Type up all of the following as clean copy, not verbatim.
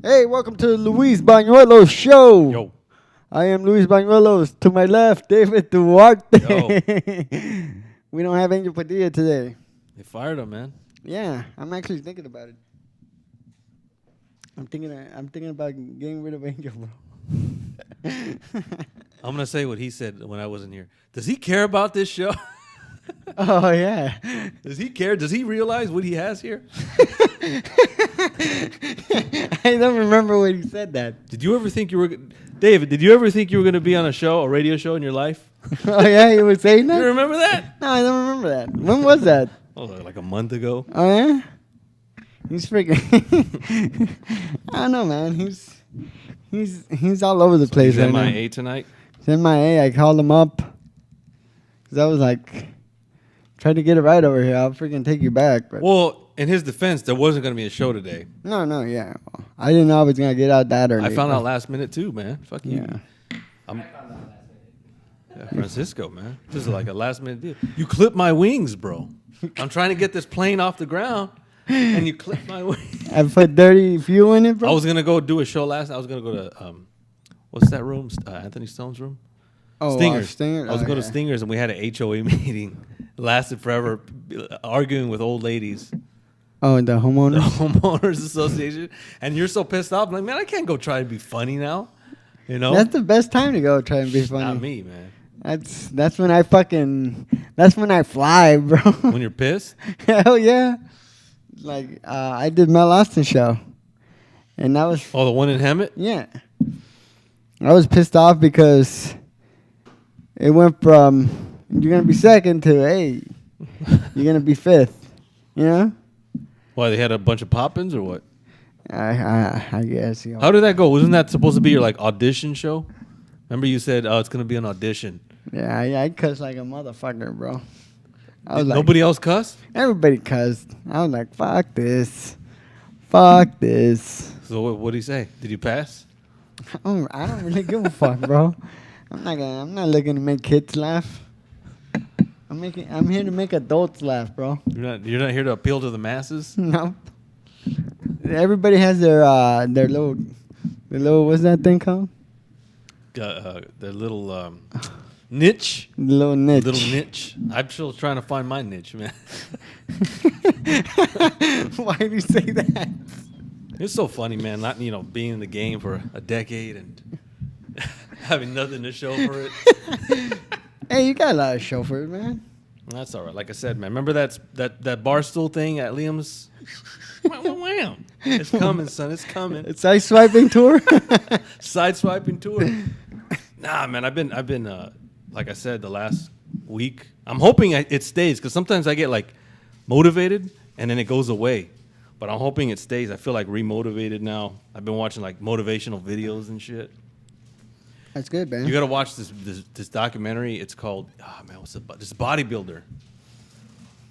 Hey, welcome to the Luis Banuelos show. Yo. I am Luis Banuelos. To my left, David Duarte. Yo. We don't have Angel Padilla today. They fired him, man. Yeah, I'm actually thinking about it. I'm thinking about getting rid of Angel, bro. I'm gonna say what he said when I wasn't here. Does he care about this show? Oh yeah. Does he care? Does he realize what he has here? I don't remember when he said that. Did you ever think you were, David? Did you ever think you were gonna be on a radio show in your life? Oh yeah, he was saying that. You remember that? No, I don't remember that. When was that? Oh, like a month ago. Oh yeah. He's freaking. I don't know, man. He's all over the place He's right now. MIA tonight. He's MIA. I called him up because I was like, try to get it right over here. I'll freaking take you back. But Well, in his defense, there wasn't gonna be a show today. no, yeah. I didn't know I was gonna get out that early. I found out last minute too, man. Fuck you. Yeah. Yeah, Francisco, man. This is like a last minute deal. You clipped my wings, bro. I'm trying to get this plane off the ground, and you clipped my wings. I put dirty fuel in it, bro. I was gonna go do a show last night. I was gonna go to what's that room? Anthony Stone's room. Stingers. Stingers. I was going to Stingers, and we had an HOA meeting. It lasted forever, arguing with old ladies. Oh, and the homeowners. The homeowners association. And you're so pissed off. I'm like, man, I can't go try and be funny now. You know, That's the best time to go try and be funny. not me, man. That's when I fly, bro. When you're pissed. Hell yeah. Like I did Mel Austin show, and that was Oh, the one in Hemet. yeah. I was pissed off because it went from you're gonna be second to hey, you're gonna be fifth. You know? Why, they had a bunch of pop-ins or what? I guess. You know. How did that go? Wasn't that supposed to be your like audition show? Remember you said, oh, it's gonna be an audition. Yeah, I cussed like a motherfucker, bro. I was like, Nobody else cussed? everybody cussed. I was like, fuck this. Fuck this. So what did he say? Did you pass? I don't really give a fuck, bro. I'm not looking to make kids laugh. I'm here to make adults laugh, bro. You're not here to appeal to the masses? No. Everybody has their little what's that thing called? Their little niche. The little niche. Little niche. I'm still trying to find my niche, man. Why do you say that? It's so funny, man. Not being in the game for a decade and having nothing to show for it. Hey, you got a lot of show for it, man. That's all right. Like I said, man. Remember that bar stool thing at Liam's? Wow. It's coming, son. It's coming. It's ice swiping tour. Side swiping tour. Nah, man. I've been like I said, the last week. I'm hoping it stays because sometimes I get like motivated and then it goes away. But I'm hoping it stays. I feel like remotivated now. I've been watching like motivational videos and shit. That's good, man. You got to watch this documentary. It's called this bodybuilder.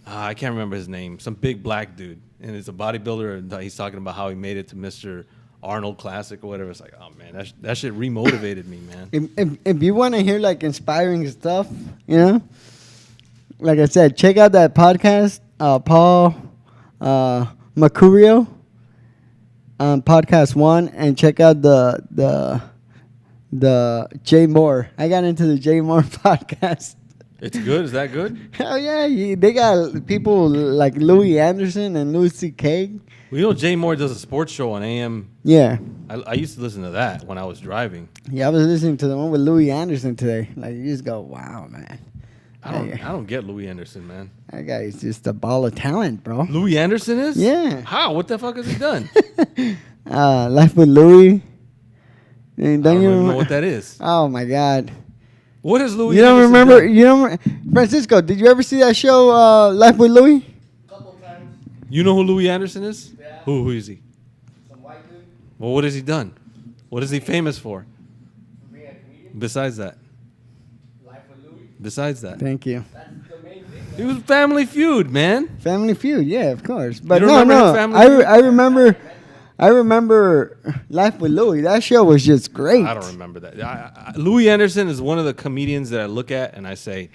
I can't remember his name. Some big black dude, and it's a bodybuilder, and he's talking about how he made it to Mr. Arnold Classic or whatever. It's like, oh man, that shit remotivated me, man. If you want to hear like inspiring stuff, you know, like I said, check out that podcast, Paul Mercurio, podcast 1, and check out the Jay Moore. I got into the Jay Moore podcast. It's good. Is that good? Hell yeah, they got people like Louis Anderson and Louis C.K. Well, Jay Moore does a sports show on AM. Yeah. I used to listen to that when I was driving. Yeah, I was listening to the one with Louis Anderson today. Like, you just go, wow, man. I don't get Louis Anderson, man. That guy is just a ball of talent, bro. Louis Anderson is? Yeah. How? What the fuck has he done? Life with Louis. And I don't even know what that is. Oh my God. What is Louis? You don't Anderson remember? done? You don't, Francisco? Did you ever see that show, Life with Louis? Couple times. You know who Louis Anderson is? Yeah. Who is he? Some white dude. Well, what has he done? What is he famous for? Being a comedian. Besides that. Life with Louis. Besize that. Thank you. That's the main thing. He was Family Feud, man. Family Feud, yeah, of course. But don't no, remember no. the Family Feud? I remember Life with Louis. That show was just great. I don't remember that. Louis Anderson is one of the comedians that I look at and I say,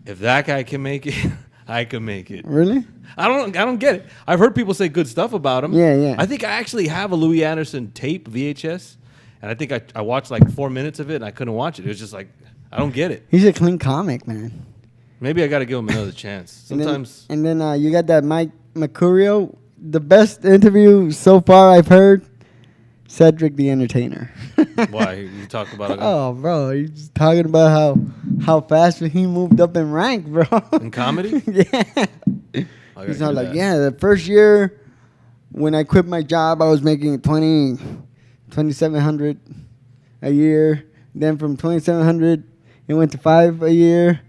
if that guy can make it, I could make it. Really? I don't get it. I've heard people say good stuff about him. Yeah, yeah. I think I actually have a Louis Anderson tape VHS, and I think I watched like 4 minutes of it, and I couldn't watch it. It was just like, I don't get it. He's a clean comic, man. Maybe I got to give him another chance. Sometimes. And then you got that Mike Mercurio. The best interview so far I've heard, Cedric the Entertainer. Why? You talk about Oh, bro. He's talking about how fast he moved up in rank, bro. in comedy? Yeah. He's not like, yeah, the first year when I quit my job, I was making 2,700 a year. Then from 2,700, it went to 5 a year.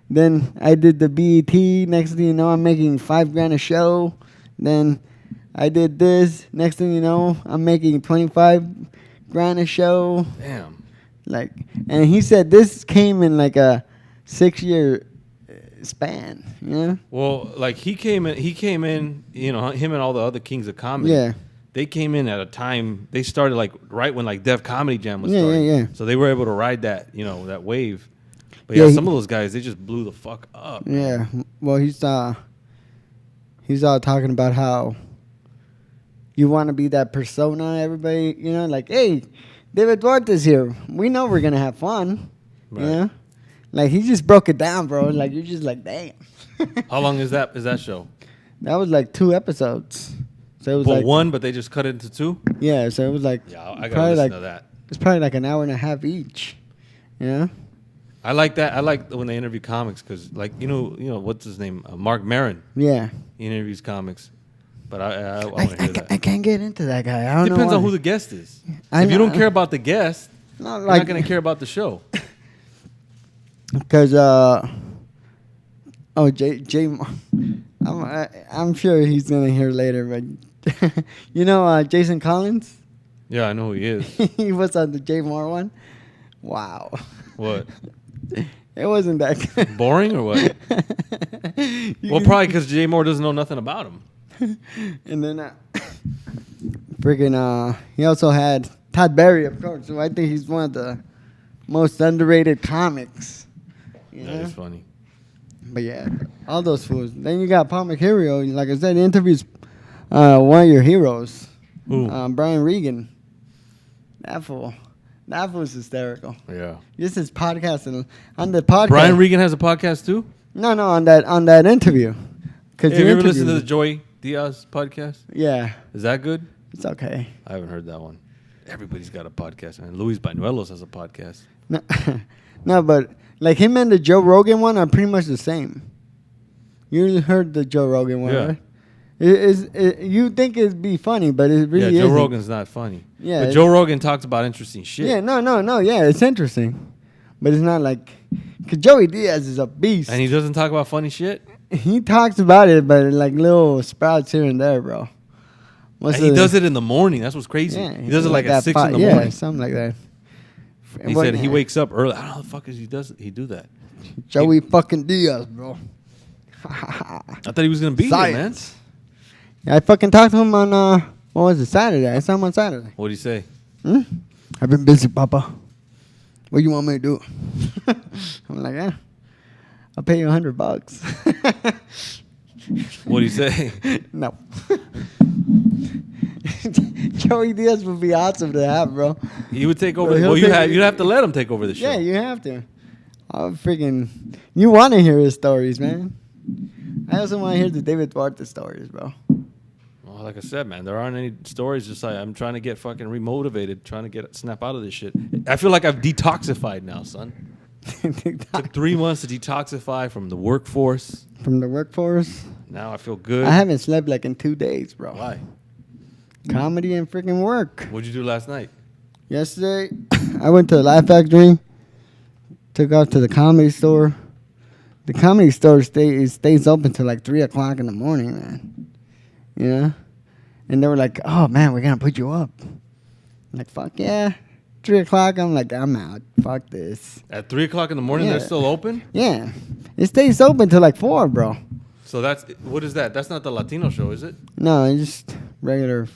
Then I did the BET. Next thing you know, I'm making $5,000 a show. Then I did this. Next thing you know, I'm making $25,000 a show. Damn. Like, and he said this came in like a 6-year span. You know? Well, like he came in. You know, him and all the other kings of comedy. Yeah. They came in at a time. They started like right when like Def Comedy Jam was Yeah, starting. yeah. So they were able to ride that, that wave. But Yeah, some of those guys, they just blew the fuck up. Yeah. Well, he's all talking about how you want to be that persona. Everybody, like, hey, David Duarte's here. We know we're gonna have fun. Right. You know, like he just broke it down, bro. Like you're just like, damn. How long is that show? That was like 2 episodes. So it was like one, but they just cut it into 2. Yeah. So it was like Yeah, I gotta probably listen to that. It's probably like an hour and a half each. Yeah. I like that. I like when they interview comics because, like, what's his name? Mark Maron. Yeah. He interviews comics, but I want to hear that. I can't get into that guy. I don't know Depends on why. who the guest is. I If you know. don't care about the guest, Not you're like not gonna care about the show. Because I'm sure he's gonna hear later, but Jason Collins. Yeah, I know who he is. He was on the Jay Moore one. Wow. What? It wasn't that good. Boring or what? Well, probably because Jay Moore doesn't know nothing about him. And then he also had Todd Barry, of course. So I think he's one of the most underrated comics. You That know? is funny. But yeah, all those fools. Then you got Paul McHenry. Like I said, he interviews one of your heroes, Who? Brian Regan. That fool's hysterical. Yeah. This is podcasting on the podcast. Brian Regan has a podcast too. No, on that interview. Cause Hey, have you ever listened to the interviewed- Joey Diaz podcast? Yeah, Is that good? it's okay. I haven't heard that one. Everybody's got a podcast, man. Luis Banuelos has a podcast. No, no, but like him and the Joe Rogan one are pretty much the same. You heard the Joe Rogan one, Yeah. right? You think it'd be funny, but it really Yeah, Joe isn't. Rogan's not funny. Yeah, But Joe Rogan talks about interesting shit. Yeah, no. Yeah, it's interesting, but it's not like because Joey Diaz is a beast. And he doesn't talk about funny shit. He talks about it, but like little sprouts here and there, bro. And he does it in the morning. That's what's crazy. Yeah, he does it like at that 6 fi- in the yeah, morning. something like that. He said he wakes up early. I don't know how the fuck he do that. Joey fucking Diaz, bro. I thought he was gonna be here, man. Science. Yeah, I fucking talked to him on what was it, Saturday? I saw him on Saturday. What did he say? I've been busy, Papa. What do you want me to do? I'm like, I'll pay you $100. What did he say? No. Joey Diaz would be awesome to have, bro. He would take over. Well, Well, he'll take- you'd have to let him take over the show. Yeah, you have to. You want to hear his stories, man. I also want to hear the David Duarte stories, bro. Well, like I said, man, there aren't any stories. Just like I'm trying to get fucking remotivated, trying to snap out of this shit. I feel like I've detoxified now, son. Took 3 months to detoxify from the workforce. From the workforce. Now I feel good. I haven't slept like in 2 days, bro. Why? Comedy and freaking work. What'd you do last night? Yesterday, I went to the Laugh Factory. Took off to the Comedy Store. The Comedy Store stays open till like 3 o'clock in the morning, man. You know? And they were like, oh, man, we're going to put you up. I'm like, fuck yeah. 3 o'clock, I'm like, I'm out. Fuck this. At 3 o'clock in the morning, Yeah. they're still open. Yeah. It stays open till like 4, bro. So what is that? That's not the Latino show, is it? No, it's just regular.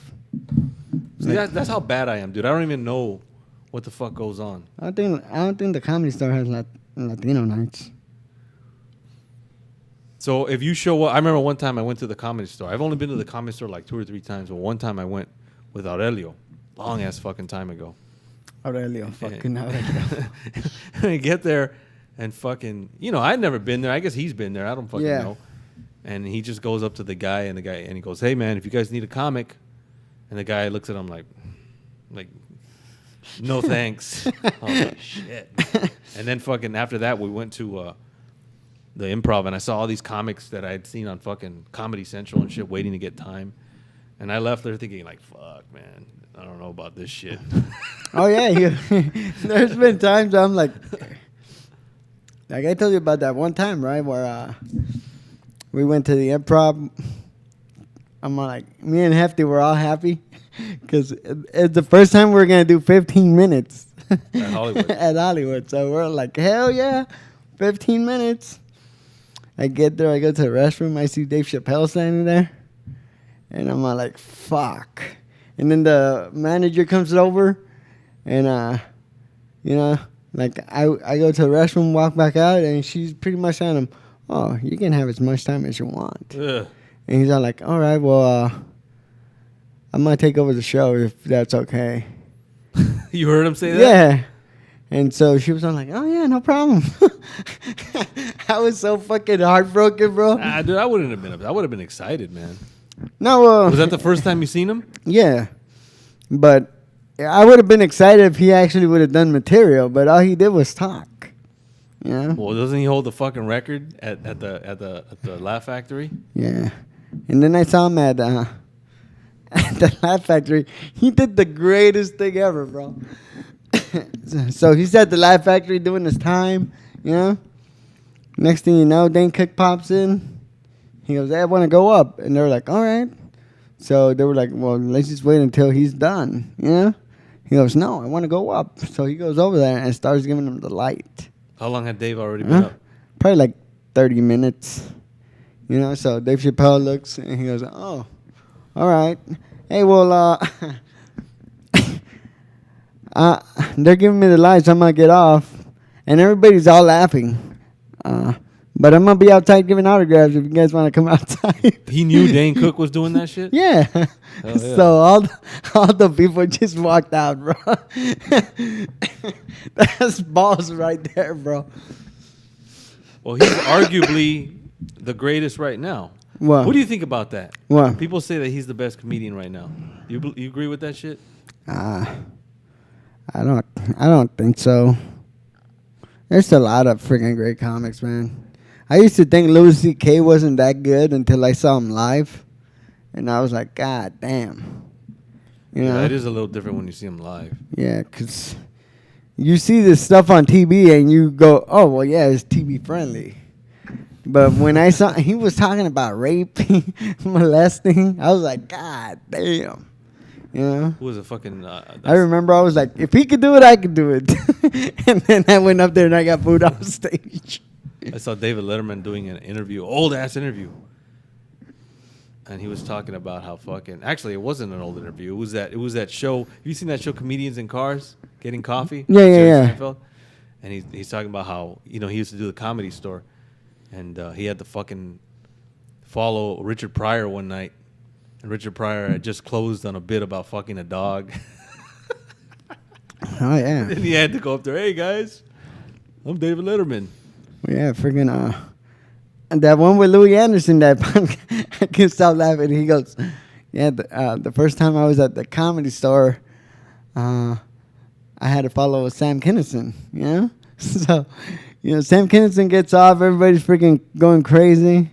See, that's how bad I am, dude. I don't even know what the fuck goes on. I don't think the Comedy Store has Latino nights. So if you show up, I remember one time I went to the Comedy Store. I've only been to the Comedy Store like 2 or 3 times, but one time I went with Aurelio, long ass fucking time ago. Aurelio, fucking Aurelio. I get there, and fucking, I'd never been there. I guess he's been there. I don't fucking know. And he just goes up to the guy, and he goes, "Hey man, if you guys need a comic," and the guy looks at him like, "No thanks." Oh shit. And then fucking after that, we went to the Improv, and I saw all these comics that I had seen on fucking Comedy Central and shit, waiting to get time. And I left there thinking like, "Fuck, man, I don't know about this shit." Oh yeah, there's been times I'm like I told you about that one time, right? Where we went to the Improv. I'm like, me and Hefty were all happy because it's the first time we're gonna do 15 minutes At Hollywood. at Hollywood. So we're like, hell yeah, 15 minutes. I get there, I go to the restroom, I see Dave Chappelle standing there, and I'm like, fuck. And then the manager comes over, and like I go to the restroom, walk back out, and she's pretty much telling him, "Oh, you can have as much time as you want." Ugh. And he's all like, "All right, well, I'm gonna take over the show if that's okay." You heard him say that? Yeah. And so she was all like, "Oh yeah, no problem." I was so fucking heartbroken, bro. Dude, I wouldn't have been. I would have been excited, man. No, Was that the first time you seen him? Yeah, but I would have been excited if he actually would have done material. But all he did was talk. Yeah. Well, doesn't he hold the fucking record at the Laugh Factory? Yeah. And then I saw him at the Laugh Factory. He did the greatest thing ever, bro. So he's at the Laugh Factory doing his time, Next thing you know, Dane Cook pops in. He goes, "Hey, I want to go up." And they're like, "All right." So they were like, "Well, let's just wait until he's done, He goes, "No, I want to go up." So he goes over there and starts giving him the light. How long had Dave already been up? Probably like 30 minutes. So Dave Chappelle looks and he goes, "Oh, all right. Hey, well, they're giving me the lights. I'm going to get off." And everybody's all laughing. But I'm going to be outside giving autographs if you guys want to come outside. He knew Dane Cook was doing that shit? Yeah. Yeah. So all the people just walked out, bro. That's balls right there, bro. Well, he's arguably the greatest right now. What? What do you think about that? What? People say that he's the best comedian right now. You agree with that shit? I don't think so. There's a lot of freaking great comics, man. I used to think Louis C.K. wasn't that good until I saw him live. And I was like, God damn. Yeah, it is a little different when you see him live. Yeah, because you see this stuff on TV and you go, oh, well, yeah, it's TV friendly. But when I saw he was talking about rape, molesting, I was like, God damn. Who was a fucking... I remember I was like, if he could do it, I could do it. And then I went up there and I got booed off stage. I saw David Letterman doing an interview, old-ass interview. And he was talking about how fucking... Actually, it wasn't an old interview. It was that show... Have you seen that show, Comedians in Cars? Getting Coffee? Yeah. Seinfeld? And he's talking about how, he used to do the Comedy Store. And he had to fucking follow Richard Pryor one night. And Richard Pryor had just closed on a bit about fucking a dog. Oh, yeah. And he had to go up there, "Hey, guys, I'm David Letterman." Yeah, freaking... And that one with Louis Anderson, that I can't stop laughing. He goes, yeah, the first time I was at the Comedy Store, I had to follow Sam Kinison, So, Sam Kinison gets off, everybody's freaking going crazy.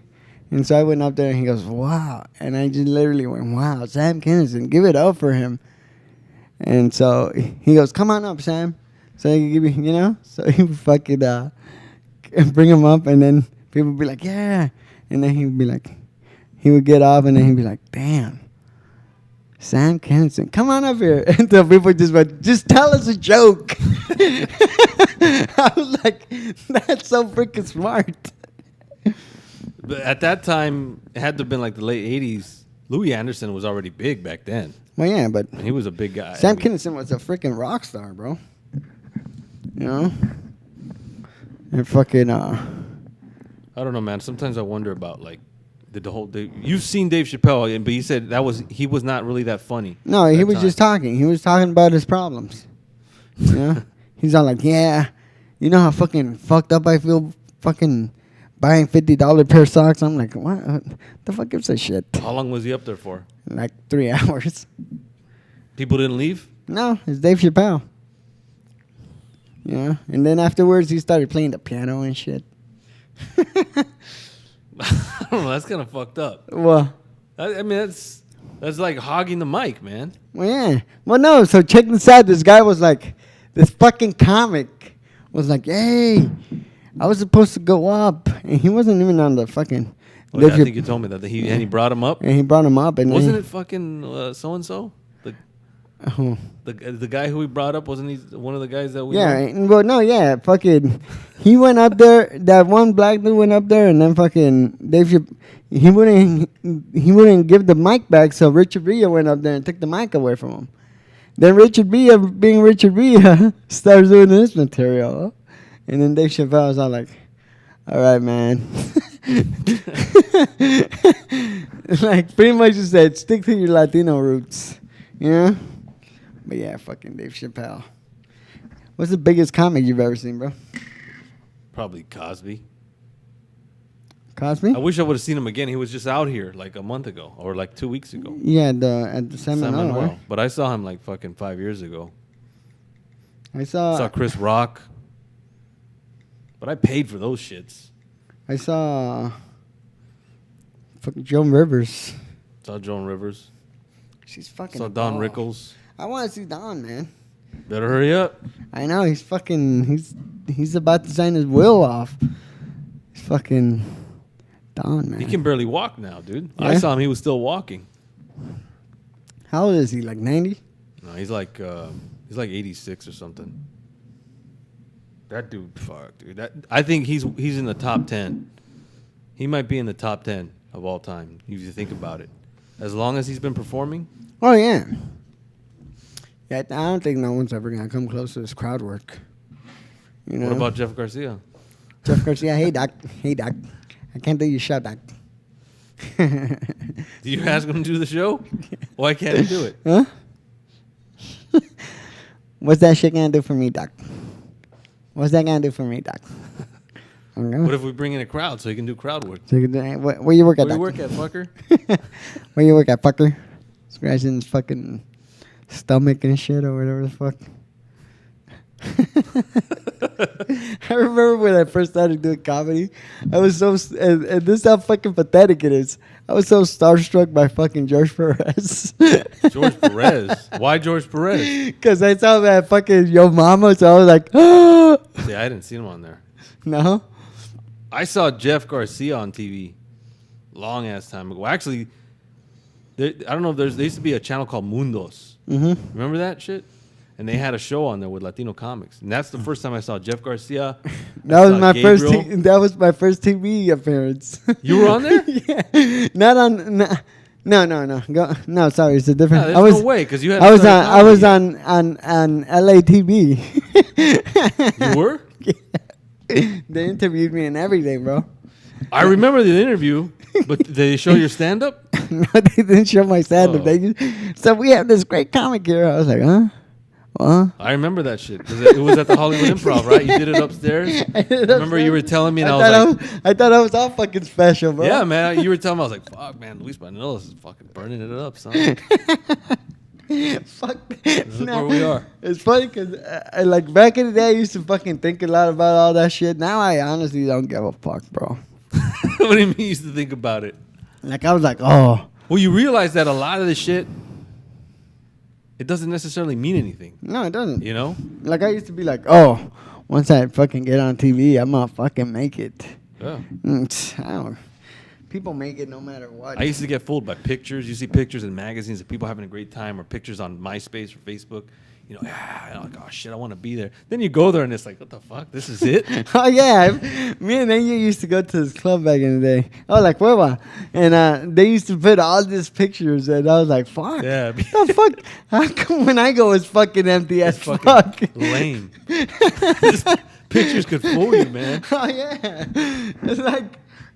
And so I went up there and he goes, wow. And I just literally went, wow, Sam Kinison, give it up for him. And so he goes, come on up, Sam. So he give me, so he would fucking bring him up and then people would be like, yeah. And then he would be like, he would get off and then he'd be like, damn, Sam Kinison, come on up here. And the people just went, just tell us a joke. I was like, that's so freaking smart. But at that time, it had to have been like the late 80s. Louis Anderson was already big back then. Well, yeah, but And he was a big guy. Sam Kinison was a freaking rock star, bro. And fucking, I don't know, man. Sometimes I wonder about like you've seen Dave Chappelle, but he said he was not really that funny. No, he that was time. just talking. He was talking about his problems. You know? He's all like, yeah, you know how fucking fucked up I feel fucking buying $50 pair of socks? I'm like, what? The fuck gives a shit? How long was he up there for? Like 3 hours. People didn't leave. No, it's Dave Chappelle. Yeah, and then afterwards he started playing the piano and shit. I don't know. That's kind of fucked up. Well, I mean, that's like hogging the mic, man. well, yeah. Well, no. So check this out. This guy was like, this fucking comic was like, hey, I was supposed to go up, and he wasn't even on the fucking. Oh, yeah, I think you told me that he brought him up. And he brought him up, and Wasn't then, it fucking so and so? Oh. The guy who we brought up, wasn't he one of the guys that we? Yeah, know? and- well, no, yeah, fucking, he went up there. That one black dude went up there, and then fucking he wouldn't give the mic back, so Richard Villa went up there and took the mic away from him. Then Richard Villa, being Richard Villa, starts doing this material, and then Dave Chappelle was all like, "All right, man." Like pretty much just said, stick to your Latino roots, you know. But yeah, fucking Dave Chappelle. What's the biggest comic you've ever seen, bro? Probably Cosby. Cosby? I wish I would have seen him again. He was just out here like a month ago or like 2 weeks ago. Yeah, at the San Seminole. Manuel. Right? But I saw him like fucking 5 years ago. I saw. Saw Chris Rock. But I paid for those shits. I saw. Fucking Joan Rivers. Saw Joan Rivers. She's fucking. Saw a Don doll. Rickles. I want to see Don, man. Better hurry up. I know he's about to sign his will off. He's fucking Don, man. He can barely walk now, dude. Yeah? I saw him. He was still walking. How old is he? Like 90? No, he's like 86 or something. That dude, fuck, dude. I think he's in the top 10. He might be in the top 10 of all time if you think about it. As long as he's been performing. Oh yeah. Yeah, I don't think no one's ever gonna come close to his crowd work. You know. What about Jeff Garcia? Jeff Garcia? Hey doc. Hey doc. I can't do your show, doc. Do you ask him to do the show? Why can't he do it? Huh? What's that shit gonna do for me, doc? What's that gonna do for me, doc? Okay. What if we bring in a crowd so he can do crowd work? So where you work at, Where doc? you work at, fucker? Where you work at, fucker? Scratching his fucking stomach and shit or whatever the fuck. I remember when I first started doing comedy, I was so, and this is how fucking pathetic it is. I was so starstruck by fucking George Perez. George Perez. Why George Perez? Because I saw that fucking Yo Mama, so I was like, oh. See, I didn't see him on there. No? I saw Jeff Garcia on TV long ass time ago. Actually, I don't know if there used to be a channel called Mundos. Mm-hmm. Remember that shit? And they had a show on there with Latino comics. And that's the first time I saw Jeff Garcia. That was my first. Gabriel. That was my first TV appearance. You were on there? Yeah, not on. No. No, sorry, it's a different. Yeah, I there's was. no way because you had. I was on. started I was comedy. on LATV. You were? They interviewed me and everything, bro. I remember the interview, but did they show your stand up? No, they didn't show my stand-up. Oh. They just, so we have this great comic here. I was like, huh? What? I remember that shit because it was at the Hollywood Improv, right? You did it upstairs. I did it Remember you were upstairs. telling me, and I was like, I thought I was all fucking special, bro. yeah, man. You were telling me, I was like, fuck, man. Luis Banuelos is fucking burning it up, son. Fuck. Look where we are. It's funny because like back in the day, I used to fucking think a lot about all that shit. Now I honestly don't give a fuck, bro. What do you mean you used to think about it? Like I was like, oh. Well, you realize that a lot of the shit, it doesn't necessarily mean anything. No, it doesn't. You know? Like I used to be like, oh, once I fucking get on TV, I'm gonna fucking make it. Yeah. I don't. People make it no matter what. I used to get fooled by pictures. You see pictures in magazines of people having a great time, or pictures on MySpace or Facebook. You know, like, oh shit, I want to be there. Then you go there and it's like, what the fuck? This is it? Oh yeah, me and Enya used to go to this club back in the day. Oh, like Cueva, and they used to put all these pictures, and I was like, "Fuck, Yeah. the fuck? How come when I go it's fucking empty as It's fuck?" lame. Pictures could fool you, man. Oh yeah, it's like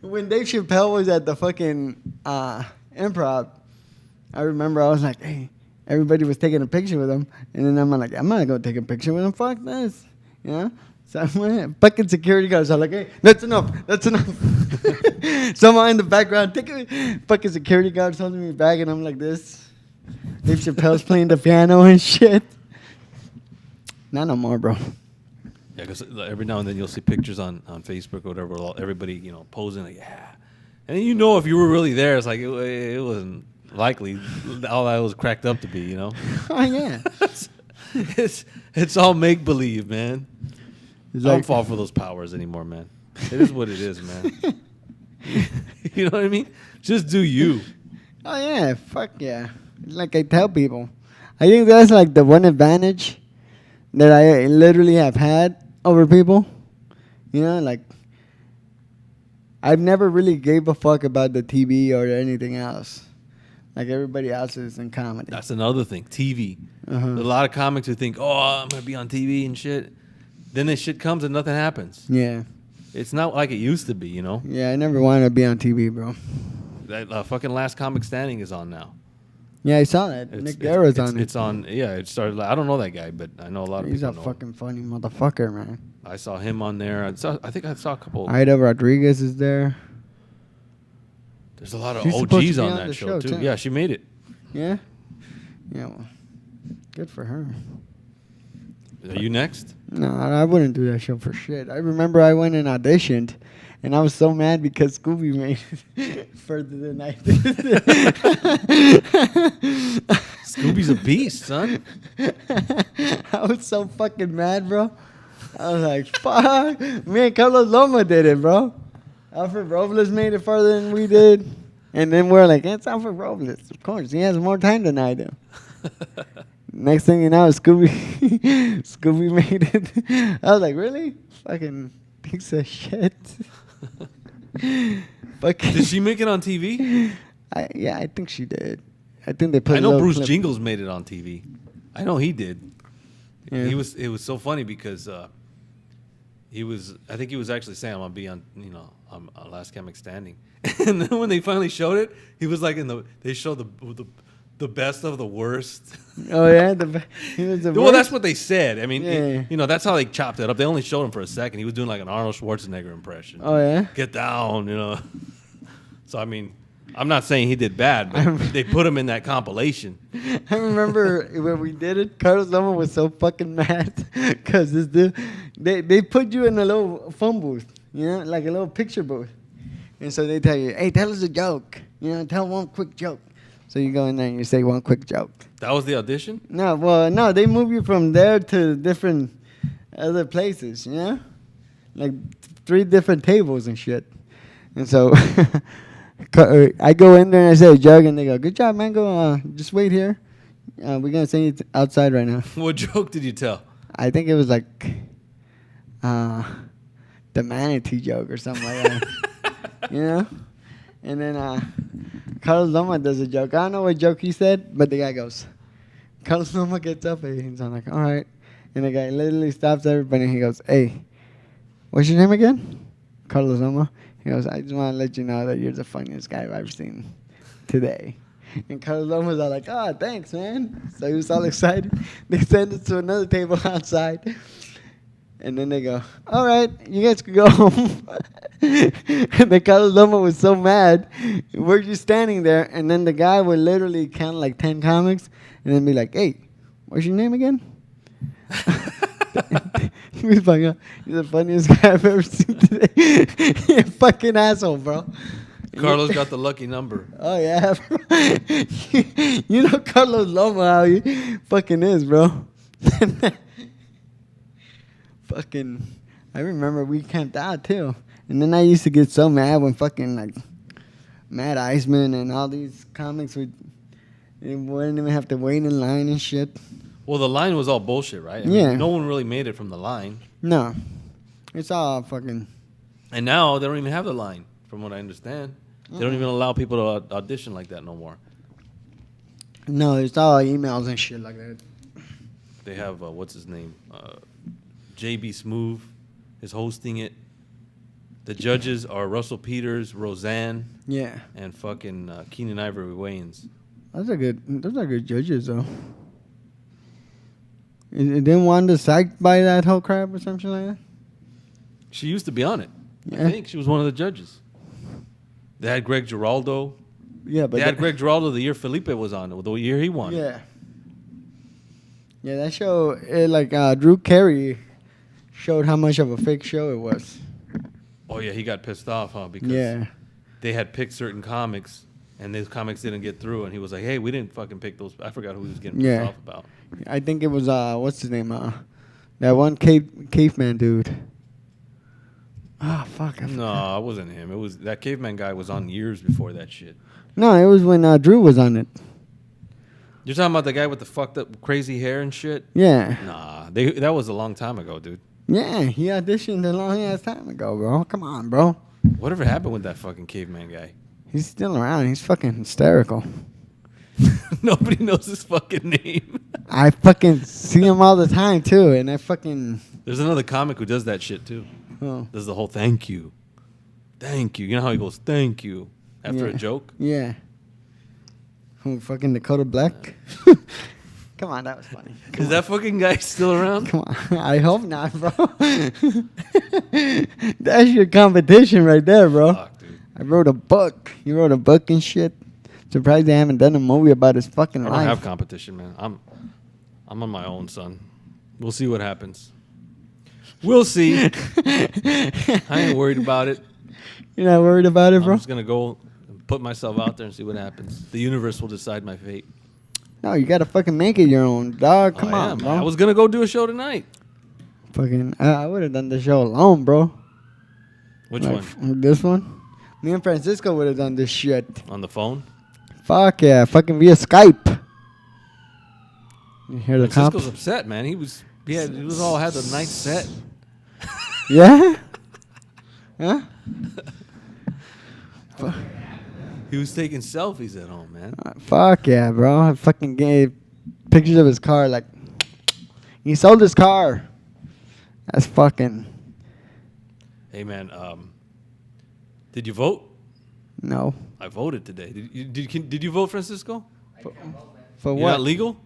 when Dave Chappelle was at the fucking improv, I remember I was like, hey, everybody was taking a picture with him. And then I'm like, I'm not going to take a picture with him. Fuck this. You know? So I went, fucking security guards are like, hey, that's enough. That's enough. Someone in the background, fucking security guards holding me back. And I'm like this. Dave Chappelle's playing the piano and shit. Not no more, bro. Yeah, because every now and then you'll see pictures on Facebook or whatever. Everybody, you know, posing like, yeah. And then you know if you were really there, it's like it wasn't likely all that was cracked up to be, you know? Oh, yeah. it's all make believe, man. It's I don't like- fall for those powers anymore, man. It is what it is, man. You know what I mean? Just do you. Oh, yeah. Fuck yeah. Like I tell people. I think that's like the one advantage that I literally have had over people. You know, like I've never really gave a fuck about the TV or anything else. Like everybody else is in comedy. That's another thing. TV. Uh-huh. There's a lot of comics who think, oh, I'm going to be on TV and shit. Then this shit comes and nothing happens. Yeah. It's not like it used to be, you know? Yeah, I never wanted to be on TV, bro. That fucking Last Comic Standing is on now. Yeah, I saw that. Nick Guerra's on it. It's on, yeah, it started, I don't know that guy, but I know a lot of He's people a know him. fucking funny motherfucker, man. I saw him on there. I think I saw a couple. Ida Rodriguez is there. There's a lot of She's supposed to OGs be on on that the show, show, too. too. Yeah, she made it. Yeah? Yeah, well, good for her. Are you next? No, I wouldn't do that show for shit. I remember I went and auditioned, and I was so mad because Scooby made it further than I did. Scooby's a beast, son. I was so fucking mad, bro. I was like, fuck. Me and Carlos Loma did it, bro. Alfred Robles made it further than we did. And then we're like, it's Alfred Robles. Of course, he has more time than I do. Next thing you know, Scooby Scooby made it. I was like, really? Fucking piece of shit. Fucking. Did she make it on TV? Yeah, I think she did. I think they put. I a know little Bruce clip. Jingles made it on TV. I know he did. Yeah. It was so funny because he was. I think he was actually saying, "I'm gonna be on, you know, on Last Comic Standing." And then when they finally showed it, he was like they showed the best of the worst. Oh yeah, he was the Well, worst? that's what they said. I mean, Yeah. you know, that's how they chopped it up. They only showed him for a second. He was doing like an Arnold Schwarzenegger impression. Oh yeah. Get down, you know. So I mean, I'm not saying he did bad, but they put him in that compilation. I remember when we did it, Carlos Loma was so fucking mad because this dude, they put you in a little phone booth, you know, like a little picture booth. And so they tell you, hey, tell us a joke. You know, tell one quick joke. So you go in there and you say one quick joke. That was the audition? No, they move you from there to different other places, you know? Like 3 different tables and shit. And so I go in there and I say a joke and they go, good job, man. Go, just wait here. We're going to send you outside right now. What joke did you tell? I think it was like the manatee joke or something like that. You know? And then Carlos Loma does a joke. I don't know what joke he said, but the guy goes. Carlos Loma gets up and he's like, all right. And the guy literally stops everybody and he goes, hey, what's your name again? Carlos Loma. He goes, I just want to let you know that you're the funniest guy I've ever seen today. And Carlos Loma's all like, oh, thanks, man. So he was all excited. They send us to another table outside. And then they go, all right, you guys can go home. And then Carlos Loma was so mad. We're just standing there. And then the guy would literally count like 10 comics and then be like, hey, what's your name again? He was like, you're the funniest guy I've ever seen today. You're a fucking asshole, bro. Carlos got the lucky number. Oh, yeah. You know Carlos Loma, how he fucking is, bro. Fucking, I remember we camped out, too. And then I used to get so mad when fucking, like, Matt Eisman and all these comics would, they wouldn't even have to wait in line and shit. Well, the line was all bullshit, right? I Yeah. mean, no one really made it from the line. No. It's all fucking... And now they don't even have the line, from what I understand. They don't even allow people to audition like that no more. No, it's all emails and shit like that. They have, what's his name? JB Smoove is hosting it. The judges are Russell Peters, Roseanne, Yeah. and fucking Keenan Ivory Wayans. Those are good judges, though. Didn't Wanda psyched by that whole crap or something like that? She used to be on it. Yeah. I think she was one of the judges. They had Greg Giraldo. Yeah, but They had Greg Giraldo the year Felipe was on it, the year he won. Yeah. Yeah, that show, Drew Carey showed how much of a fake show it was. Oh, yeah, he got pissed off, huh? Because Yeah. they had picked certain comics, and those comics didn't get through, and he was like, hey, we didn't fucking pick those. I forgot who he was getting pissed Yeah. off about. I think it was, what's his name? That one caveman dude. Ah, fuck. I No, forgot. it wasn't him. It was that caveman guy was on years before that shit. No, it was when Drew was on it. You're talking about the guy with the fucked up crazy hair and shit? Yeah. Nah, that was a long time ago, dude. Yeah, he auditioned a long ass time ago, bro. Come on, bro. Whatever happened with that fucking caveman guy? He's still around. He's fucking hysterical. Nobody knows his fucking name. I fucking see him all the time, too. And I fucking... There's another comic who does that shit, too. Oh, Does the whole thank you. Thank you. You know how he goes, thank you, after a Yeah. joke? yeah. Who, fucking Dakota Black? Come on, that was funny. Is that fucking guy still around? Come on. I hope not, bro. That's your competition right there, bro. Fuck, dude. I wrote a book. You wrote a book and shit. Surprised they haven't done a movie about his fucking I life. don't have competition, man. I'm on my own, son. We'll see what happens. We'll see. I ain't worried about it. You're not worried about it, bro? I'm just gonna go and put myself out there and see what happens. The universe will decide my fate. No, you gotta fucking make it your own, dog. Come I on, am. bro. I was gonna go do a show tonight. Fucking, I would have done the show alone, bro. Which Like, one? This one? Me and Francisco would have done this shit. On the phone? Fuck yeah, fucking via Skype. You hear the Francisco's cops? upset, man. He was had a nice set. Yeah? Huh? He was taking selfies at home, man. Fuck yeah, bro. I fucking gave pictures of his car. Like, he sold his car. That's fucking. Hey, man. Did you vote? No. I voted today. Did you vote, Francisco? For You're what? not legal?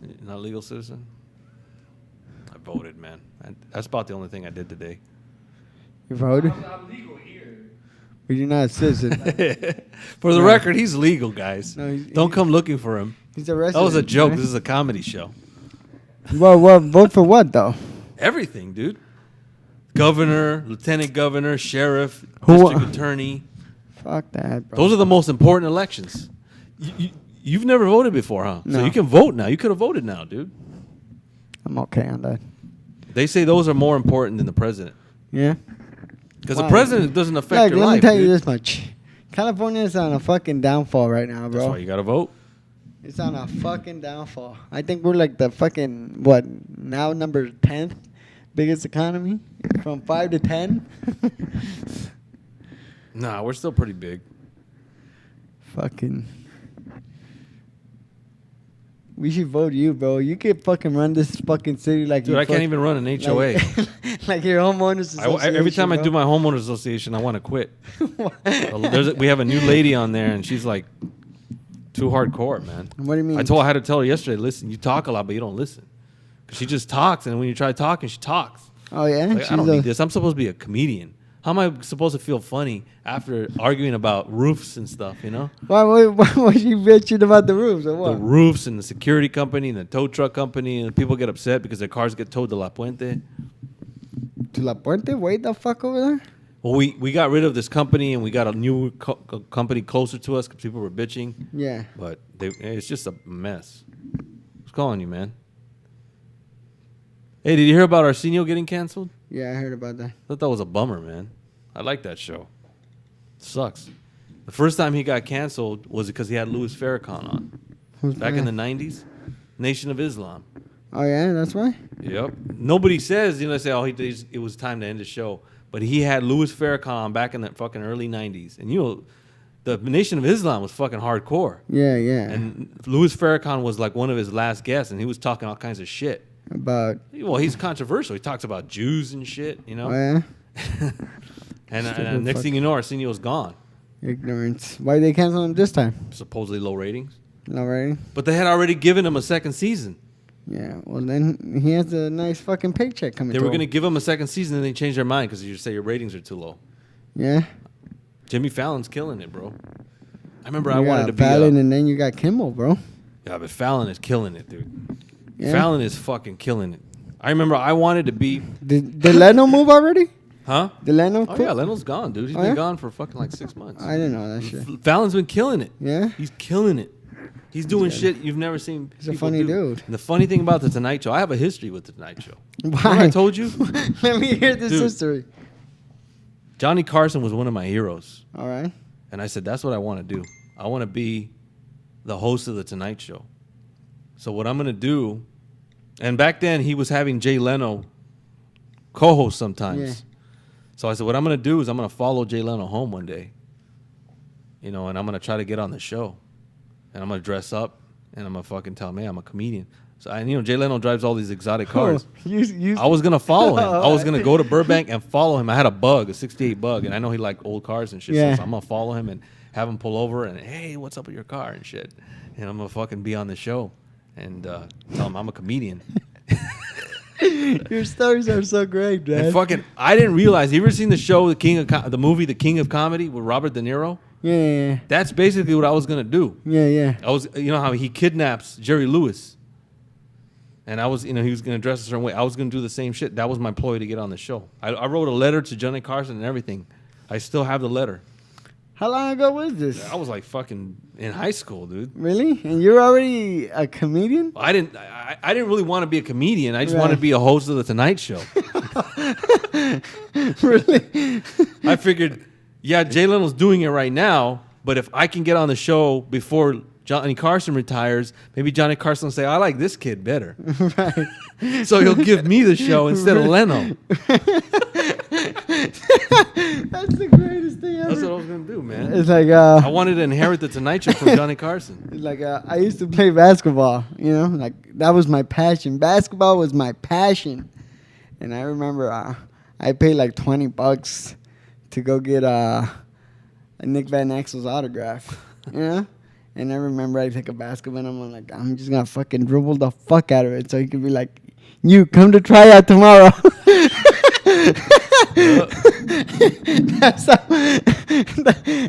You're not a legal citizen? I voted, man. That's about the only thing I did today. You voted? I'm legal here. But you're not a citizen. For the Yeah. record, he's legal, guys. No, Don't come looking for him. He's a resident. That was a joke. right? This is a comedy show. Well, vote for what, though? Everything, dude. Governor, lieutenant governor, sheriff, Who- district attorney. Fuck that, bro. Those are the most important elections. You've never voted before, huh? So No. you can vote now. You could have voted now, dude. I'm okay on that. They say those are more important than the president. Yeah? Because Why? the president doesn't affect Look, your let life, me tell you dude. this much. California's on a fucking downfall right now, That's bro. why you got to vote. It's on a fucking downfall. I think we're like the fucking, what, now number 10th biggest economy? From 5 to 10? Nah, we're still pretty big. Fucking. We should vote you, bro. You could fucking run this fucking city like Dude, you I can't fuck- even run an HOA. like your homeowners association. Every time I bro. do my homeowners association, I want to quit. We have a new lady on there, and she's like too hardcore, man. What do you mean? I had to tell her yesterday, listen, you talk a lot, but you don't listen. 'Cause she just talks, and when you try talking, she talks. Oh, yeah? Like, I She's don't a- need this. I'm supposed to be a comedian. How am I supposed to feel funny after arguing about roofs and stuff, you know? Why was she bitching about the roofs or The what? roofs and the security company and the tow truck company, and people get upset because their cars get towed to La Puente. To La Puente? Wait the fuck over there? Well, we got rid of this company, and we got a new company closer to us because people were bitching. Yeah. But it's just a mess. What's calling you, man? Hey, did you hear about Arsenio getting canceled? Yeah, I heard about that. I thought that was a bummer, man. I like that show. Sucks. The first time he got canceled was because he had Louis Farrakhan on. Who's Back in that? the 90s. Nation of Islam. Oh, yeah? That's why? Yep. Nobody says, they say, it was time to end the show. But he had Louis Farrakhan on back in the fucking early 90s. And, the Nation of Islam was fucking hardcore. Yeah, yeah. And Louis Farrakhan was like one of his last guests, and he was talking all kinds of shit. About. Well, he's controversial. He talks about Jews and shit, Oh, yeah? And next thing you know, Arsenio's gone. Ignorance. Why they cancel him this time? Supposedly low ratings. No, right? But they had already given him a second season. Yeah. Well, then he has a nice fucking paycheck coming. They were going to give him a second season, and they changed their mind because you say your ratings are too low. Yeah. Jimmy Fallon's killing it, bro. I remember I You wanted got to be. Fallon, and then you got Kimmel, bro. Yeah, but Fallon is killing it, dude. Yeah. Fallon is fucking killing it. I remember I wanted to be. Did Leno move already? Huh? Did Leno Oh, quit? yeah, Leno's gone, dude. He's Oh, been yeah? gone for fucking like 6 months. I didn't know that shit. Fallon's been killing it. Yeah? He's killing it. He's doing shit you've never seen. He's a people funny do. dude. And the funny thing about the Tonight Show, I have a history with the Tonight Show. Why? Remember I told you? Let me hear this Dude. history. Johnny Carson was one of my heroes. All right. And I said, that's what I want to do. I want to be the host of the Tonight Show. So what I'm going to do, and back then he was having Jay Leno co-host sometimes. Yeah. So I said, what I'm going to do is I'm going to follow Jay Leno home one day. You know, and I'm going to try to get on the show. And I'm going to dress up, and I'm going to fucking tell him, hey, I'm a comedian. So, Jay Leno drives all these exotic cars. I was going to follow him. I was going to go to Burbank and follow him. I had a Bug, a 68 Bug, and I know he liked old cars and shit. Yeah. So I'm going to follow him and have him pull over and, hey, what's up with your car and shit. And I'm going to fucking be on the show and tell him I'm a comedian. Your stories are so great, man. And fucking, I didn't realize. You ever seen the show, the movie, The King of Comedy with Robert De Niro? Yeah. That's basically what I was going to do. Yeah. I was, you know how he kidnaps Jerry Lewis. And I was, he was going to dress a certain way. I was going to do the same shit. That was my ploy to get on the show. I wrote a letter to Johnny Carson and everything. I still have the letter. How long ago was this? I was like fucking in high school, dude. Really? And you're already a comedian? I didn't really want to be a comedian. I just Right. wanted to be a host of the Tonight Show. Really? I figured, yeah, Jay Leno's doing it right now, but if I can get on the show before Johnny Carson retires, maybe Johnny Carson will say, I like this kid better. Right. So he'll give me the show instead of Leno. That's the greatest thing ever. That's what I was going to do, man. It's like I wanted to inherit the Tonight Show from Johnny Carson. it's like I used to play basketball, like that was my passion. Basketball was my passion. And I remember I paid like $20 to go get a Nick Van Exel's autograph. And I remember I take a basketball and I'm like, I'm just gonna fucking dribble the fuck out of it so he could be like, you come to try out tomorrow. That's how,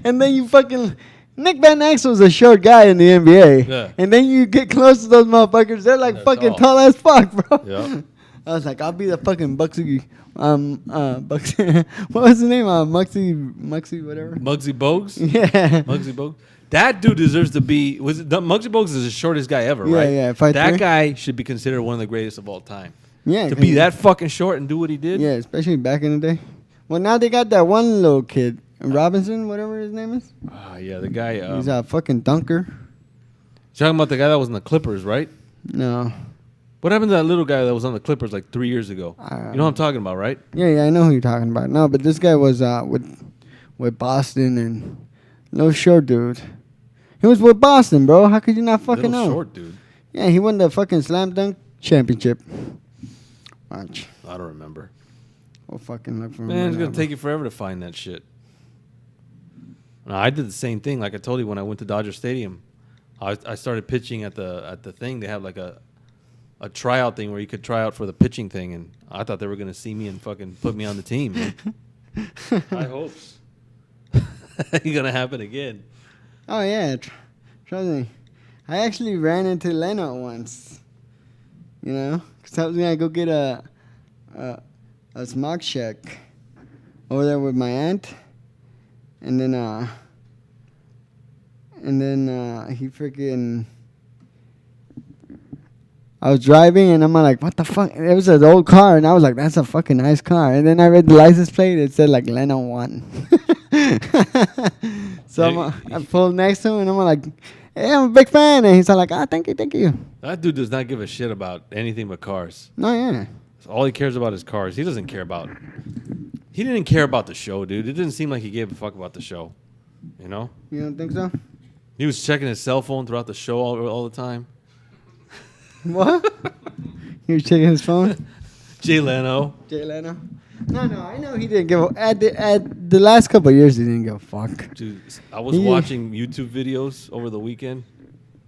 and then you fucking Nick Van Exel's a short guy in the NBA. Yeah. And then you get close to those motherfuckers, they're like They're fucking tall. tall as fuck, bro. Yeah. I was like, I'll be the fucking Bugsy, Bugsy, what was his name? Mugsy, whatever. Muggsy Bogues? Yeah. Muggsy Bogues. That dude deserves to be. Muggsy Bogues is the shortest guy ever, Yeah, right? yeah, 5'3". That guy should be considered one of the greatest of all time. Yeah. To be that fucking short and do what he did. Yeah, especially back in the day. Well, now they got that one little kid, Robinson, whatever his name is. Yeah, the guy. He's a fucking dunker. Talking about the guy that was in the Clippers, right? No. What happened to that little guy that was on the Clippers like 3 years ago? You know what I'm talking about, right? Yeah, I know who you're talking about. No, but this guy was with Boston and little short dude. He was with Boston, bro. How could you not fucking Little know? short dude. Yeah, he won the fucking slam dunk championship. Watch. I don't remember. We'll fucking look for him. Man, it's right gonna now, take you forever to find that shit. No, I did the same thing. Like I told you when I went to Dodger Stadium, I started pitching at the thing. They have like a tryout thing where you could try out for the pitching thing, and I thought they were gonna see me and fucking put me on the team. Man. High hopes. It's gonna happen again. Oh yeah, trust me. I actually ran into Leno once. Because I was gonna go get a smog check over there with my aunt, and then he freaking. I was driving and I'm like, what the fuck? It was an old car and I was like, that's a fucking nice car. And then I read the license plate. It said like Leno 1. So I pulled next to him and I'm like, hey, I'm a big fan. And he's like, thank you. That dude does not give a shit about anything but cars. No, yeah. All he cares about is cars. He doesn't care about. He didn't care about the show, dude. It didn't seem like he gave a fuck about the show. You know? You don't think so? He was checking his cell phone throughout the show all the time. What? He was checking his phone? Jay Leno. Jay Leno? No, I know he didn't give a, at the last couple of years he didn't give a fuck. Dude, I was He- watching YouTube videos over the weekend.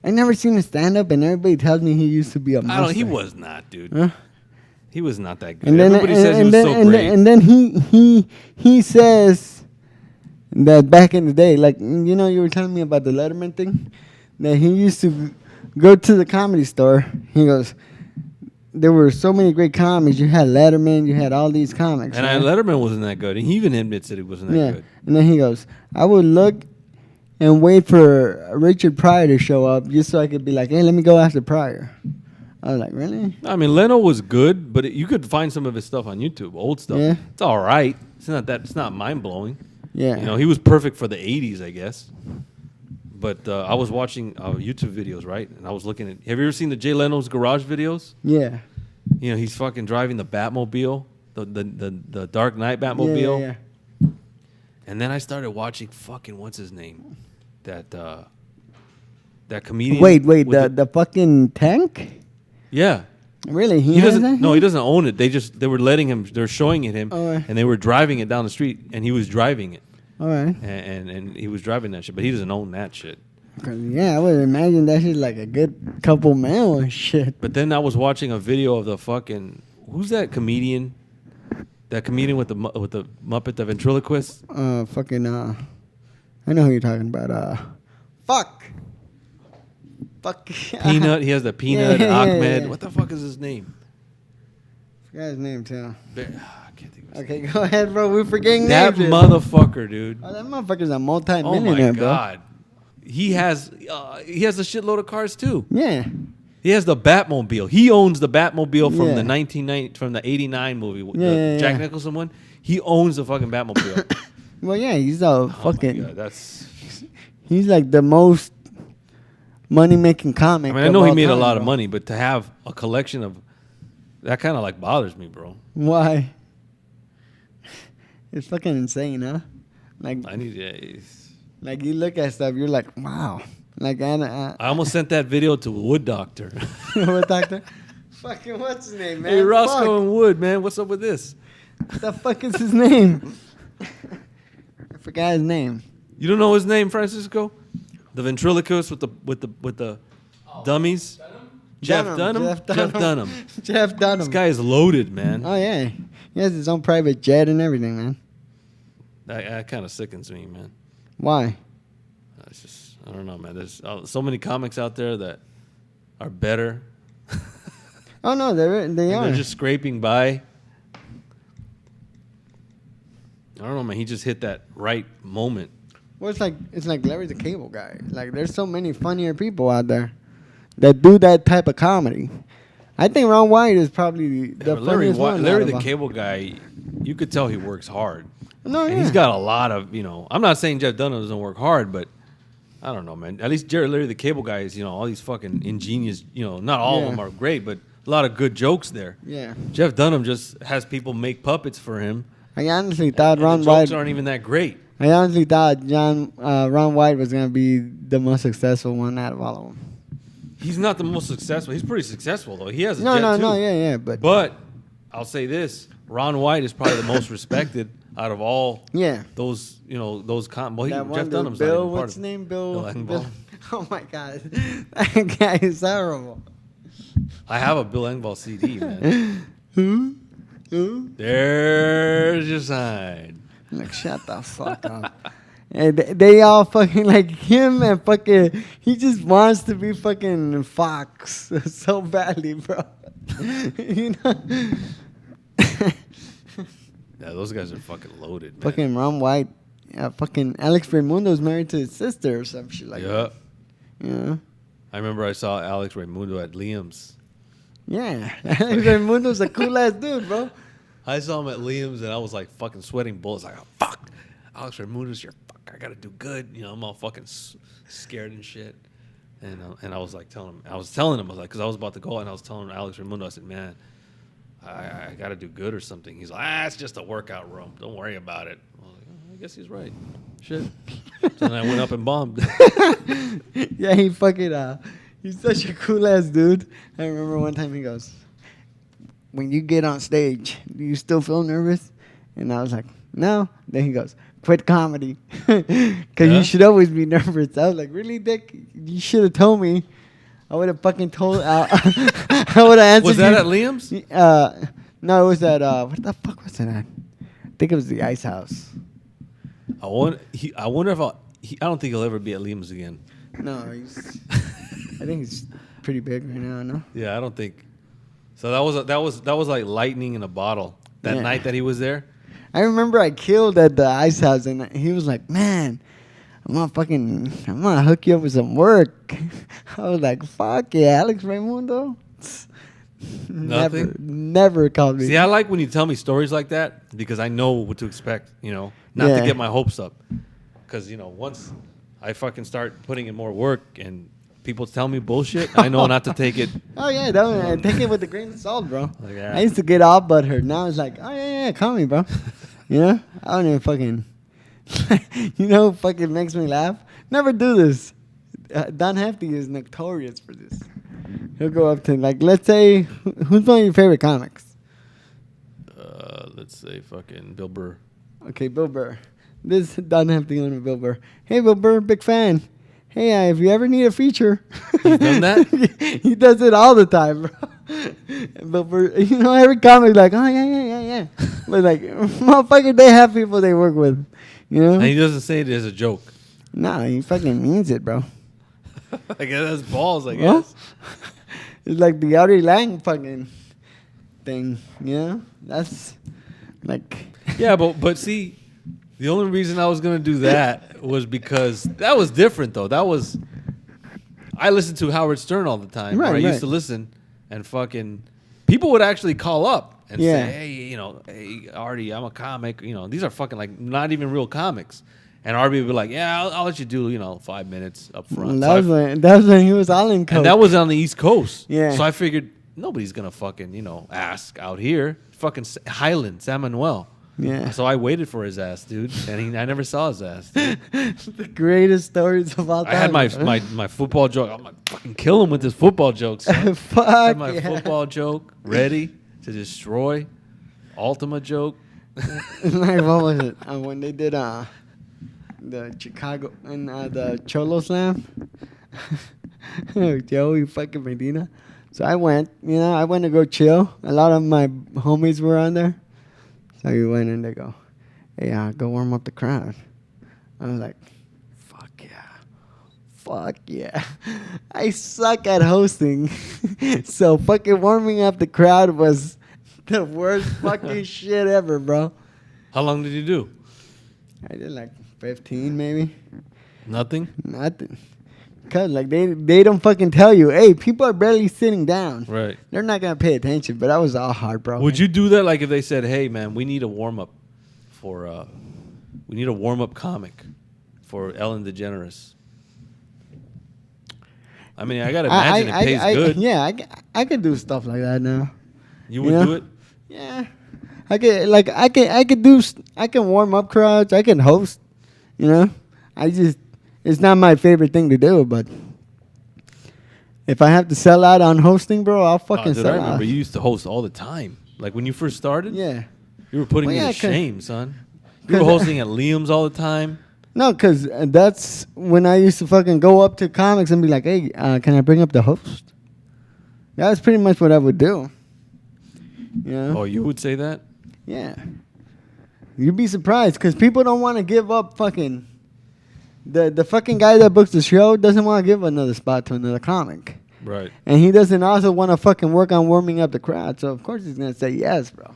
I never seen him stand up, and everybody tells me he used to be a monster. He was not, dude. Huh? He was not that good. And then, Everybody says he was so great. and then he says that back in the day, like you know, you were telling me about the Letterman thing, that he used to go to the Comedy Store. He goes, there were so many great comics. You had Letterman, you had all these comics. And right? Letterman wasn't that good. And he even admits that he wasn't that Yeah, good. and then he goes, I would look and wait for Richard Pryor to show up just so I could be like, hey, let me go after Pryor. I was like, really? I mean, Leno was good, but you could find some of his stuff on YouTube, old stuff. Yeah. It's all right. It's not mind blowing. Yeah. You know, he was perfect for the '80s, I guess. But I was watching YouTube videos, right? And I was looking at. Have you ever seen the Jay Leno's garage videos? Yeah. You know, he's fucking driving the Batmobile, the Dark Knight Batmobile. Yeah. And then I started watching fucking what's his name, that comedian. Wait, with the fucking tank? yeah. Really? He has doesn't. that? No, he doesn't own it. They were letting him. They're showing it him, Oh, yeah. and they were driving it down the street, and he was driving it, All right. and he was driving that shit, but he doesn't own that shit. 'Cause, yeah, I would imagine that shit's like a good couple mil and shit. But then I was watching a video of the fucking who's that comedian? That comedian with the Muppet, the ventriloquist. Fucking, I know who you're talking about. Fuck. Peanut. He has the Peanut. Yeah, yeah, Ahmed. yeah. What the fuck is his name? Forgot his name, too. I can't think of his Okay, name. go ahead, bro. We're forgetting That names. motherfucker, dude. Oh, that motherfucker's a Oh multi-millionaire, my god. He has a shitload of cars too. bro. Yeah. He has the Batmobile. He owns the Batmobile from Yeah. the 1990 from the 89 movie, the Yeah, Jack yeah. Nicholson one. He owns the fucking Batmobile. Well, yeah, he's a Oh my fucking. God, that's. He's like the most money-making comic. I mean, I of know he all made a time, lot of bro. money, but to have a collection of that kind of like bothers me, bro. Why? It's fucking insane, huh? Like, I need. Yeah, like you look at stuff, you're like, wow. Like, I almost sent that video to Wood Doctor. what doctor? Fucking what's his name, man? Hey, Roscoe Fuck. and Wood, man, what's up with this? What the fuck is his name? I forgot his name. You don't know his name, Francisco? The ventriloquist with the dummies. Jeff Dunham. Jeff Dunham. Jeff Dunham. This guy is loaded, man. Oh yeah, he has his own private jet and everything, man. That kind of sickens me, man. Why? It's just I don't know, man. There's so many comics out there that are better. Oh no, they And are. they're just scraping by. I don't know, man. He just hit that right moment. Well, it's like Larry the Cable Guy. Like there's so many funnier people out there that do that type of comedy. I think Ron White is probably the funniest one. Larry out the of Cable Guy, you could tell he works hard. No, And yeah. he's got a lot of, I'm not saying Jeff Dunham doesn't work hard, but I don't know, man. At least Larry the Cable Guy is, all these fucking ingenious, not all of Yeah. them are great, but a lot of good jokes there. Yeah. Jeff Dunham just has people make puppets for him. I honestly thought and Ron the jokes White. aren't even that great. I honestly thought Ron White was gonna be the most successful one out of all of them. He's not the most successful. He's pretty successful, though. He has a No, jet, no, too. no, yeah, but But I'll say this. Ron White is probably the most respected out of all yeah. those, well, That one Jeff dude, Dunham's Bill, not even part what's his of name? Bill. Bill Engvall. Oh my God, that guy is horrible. I have a Bill Engvall CD, man. Who? There's your sign. Like, shut the fuck up. And they all fucking like him and fucking. He just wants to be fucking Fox so badly, bro. you know. Yeah, those guys are fucking loaded, man. Fucking Ron White. Fucking Alex Raimundo's married to his sister or some shit like Yeah. that. Yeah. I remember I saw Alex Raimundo at Liam's. Yeah. Alex Raimundo's a cool ass dude, bro. I saw him at Liam's and I was like fucking sweating bullets. Like, oh, fuck. Alex Raimundo's your fuck. I gotta do good. I'm all fucking scared and shit. And I was like telling him, I was like, because I was about to go and I was telling Alex Raimundo, I said, man, I gotta do good or something. He's like, it's just a workout room. Don't worry about it. I was like, oh, I guess he's right. Shit. So then I went up and bombed. Yeah, he fucking he's such a cool ass dude. I remember one time he goes, when you get on stage, do you still feel nervous? And I was like, no. Then he goes, quit comedy. Because Yeah? you should always be nervous. I was like, really, Dick? You should have told me. I would have fucking told. I would have answered. Was that you. at Liam's? No, it was at what the fuck was it at? I think it was the Ice House. I wonder if I don't think he'll ever be at Liam's again. No, I think he's pretty big right now. No. Yeah, I don't think. So that was like lightning in a bottle. That Yeah. night that he was there. I remember I killed at the Ice House, and he was like, "Man, I'm gonna hook you up with some work." I was like, "Fuck yeah, Alex Raimundo." Nothing? Never called me. See, I like when you tell me stories like that because I know what to expect. Not Yeah. to get my hopes up. Because once I fucking start putting in more work and people tell me bullshit, I know not to take it. Oh yeah, take it with a grain of salt, bro. Like, yeah. I used to get all butthurt. Now it's like, oh yeah, call me, bro. I don't even fucking. Fucking makes me laugh. Never do this. Don Hefty is notorious for this. He'll go up to let's say, who's one of your favorite comics? Let's say fucking Bill Burr. Okay, Bill Burr. This Don Hefty on with Bill Burr. Hey, Bill Burr, big fan. Hey, if you ever need a feature, He's done that? he does it all the time, bro. Bill Burr, every comic like, oh yeah. But motherfucker, they have people they work with, And he doesn't say it as a joke. Nah, he fucking means it, bro. I guess that's balls, I Well, guess. it's like the Ari Lang fucking thing, That's like. Yeah, but see, the only reason I was gonna do that was because that was different though. I listened to Howard Stern all the time. Right, I right. used to listen and fucking people would actually call up and Yeah. say, hey, Artie, I'm a comic. These are fucking not even real comics. And Artie would be like, yeah, I'll let you do 5 minutes up front. That was when he was all in coke. And that was on the East Coast. Yeah. So I figured nobody's gonna fucking ask out here. Fucking Highland, San Manuel. Yeah. So I waited for his ass, dude, and I never saw his ass. Dude. The greatest stories of all time. I had my football joke. I'm like, fucking kill him with this football joke, son. Fuck I had my yeah. football joke ready to destroy. Ultima joke. What was it? When they did the Chicago and the Cholo Slam. Joey fucking Medina. So I went, I went to go chill. A lot of my homies were on there. So we went and they go, hey, go warm up the crowd. I was like, fuck yeah. I suck at hosting. So fucking warming up the crowd was the worst fucking shit ever, bro. How long did you do? I did 15 maybe. Nothing. Nothing. Cause they don't fucking tell you, hey, people are barely sitting down. Right. They're not gonna pay attention, but I was all heartbroken. Would you do that if they said, hey man, we need a warm up comic for Ellen DeGeneres? I mean, I gotta imagine it pays good. Yeah, I could do stuff like that now. You would do it? Yeah, I can warm up crowds. I can host. It's not my favorite thing to do, but if I have to sell out on hosting, bro, I'll fucking Dude, sell I remember out. you used to host all the time. Like when you first started, Yeah. you were putting Well, me yeah, to 'cause- shame, son. You were 'cause, hosting at Liam's all the time. No, because that's when I used to fucking go up to comics and be like, hey, can I bring up the host? That's pretty much what I would do. Oh, you would say that? Yeah. You'd be surprised because people don't want to give up fucking. The fucking guy that books the show doesn't want to give another spot to another comic. Right. And he doesn't also want to fucking work on warming up the crowd. So, of course, he's going to say yes, bro.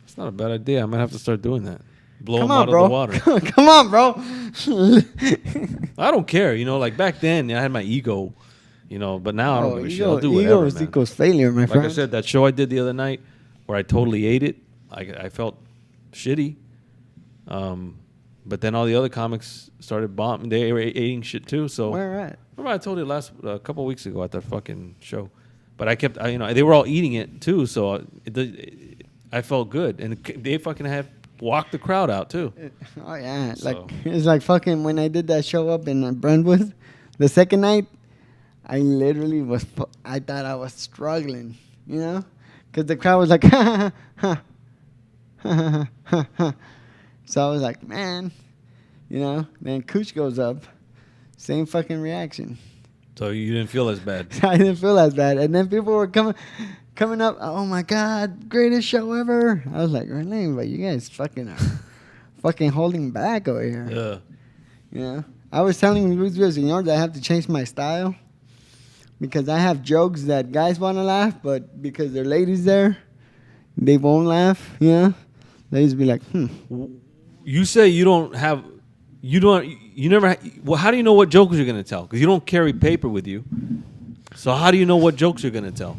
It's not a bad idea. I might have to start doing that. Blow Come them on, out bro. of the water. Come on, bro. I don't care. Like back then, I had my ego, but now I don't give a shit. I'll do ego whatever, man. equals failure, my Like friend. I said, that show I did the other night where I totally ate it, I felt shitty. But then all the other comics started bombing. They were eating shit too. So Where at? remember I told you a couple of weeks ago at that fucking show. But I kept, they were all eating it too. So I felt good, and they fucking had walked the crowd out too. Oh, yeah. So- It's like fucking when I did that show up in Brentwood, the second night, I literally I thought I was struggling, Because the crowd was like, ha, ha, ha, So I was like, man, then Cooch goes up, same fucking reaction. So you didn't feel as bad. I didn't feel as bad. And then people were coming up, oh my God, greatest show ever. I was like, really? But you guys fucking are fucking holding back over here. Yeah. I was telling Luis Villaseñor that I have to change my style because I have jokes that guys want to laugh, but because there are ladies there, they won't laugh, Ladies be like, You say you never. Well, how do you know what jokes you're gonna tell? Because you don't carry paper with you. So how do you know what jokes you're gonna tell?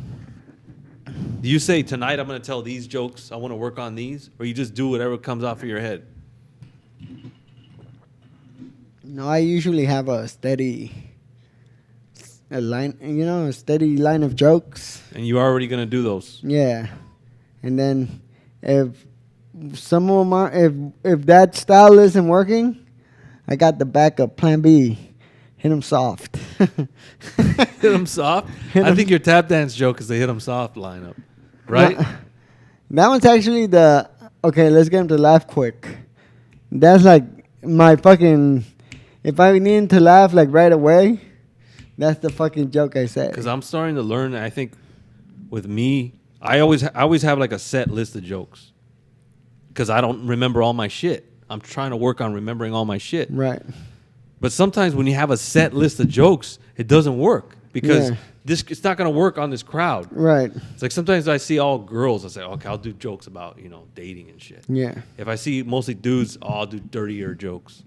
Do you say tonight I'm gonna tell these jokes? I want to work on these, or you just do whatever comes off of your head? No, I usually have a steady line of jokes. And you're already gonna do those. Yeah. And then if some of them are, if that style isn't working, I got the backup plan B. Hit them soft. Hit them soft? I think your tap dance joke is the hit them soft lineup. Right? That one's actually okay, let's get him to laugh quick. That's like my fucking, if I need him to laugh like right away, that's the fucking joke I said. Because I'm starting to learn, I think, with me, I always have like a set list of jokes. Because I don't remember all my shit. I'm trying to work on remembering all my shit. Right. But sometimes when you have a set list of jokes, it doesn't work. Because it's not going to work on this crowd. Right. It's like sometimes I see all girls, I say, okay, I'll do jokes about, dating and shit. Yeah. If I see mostly dudes, I'll do dirtier jokes.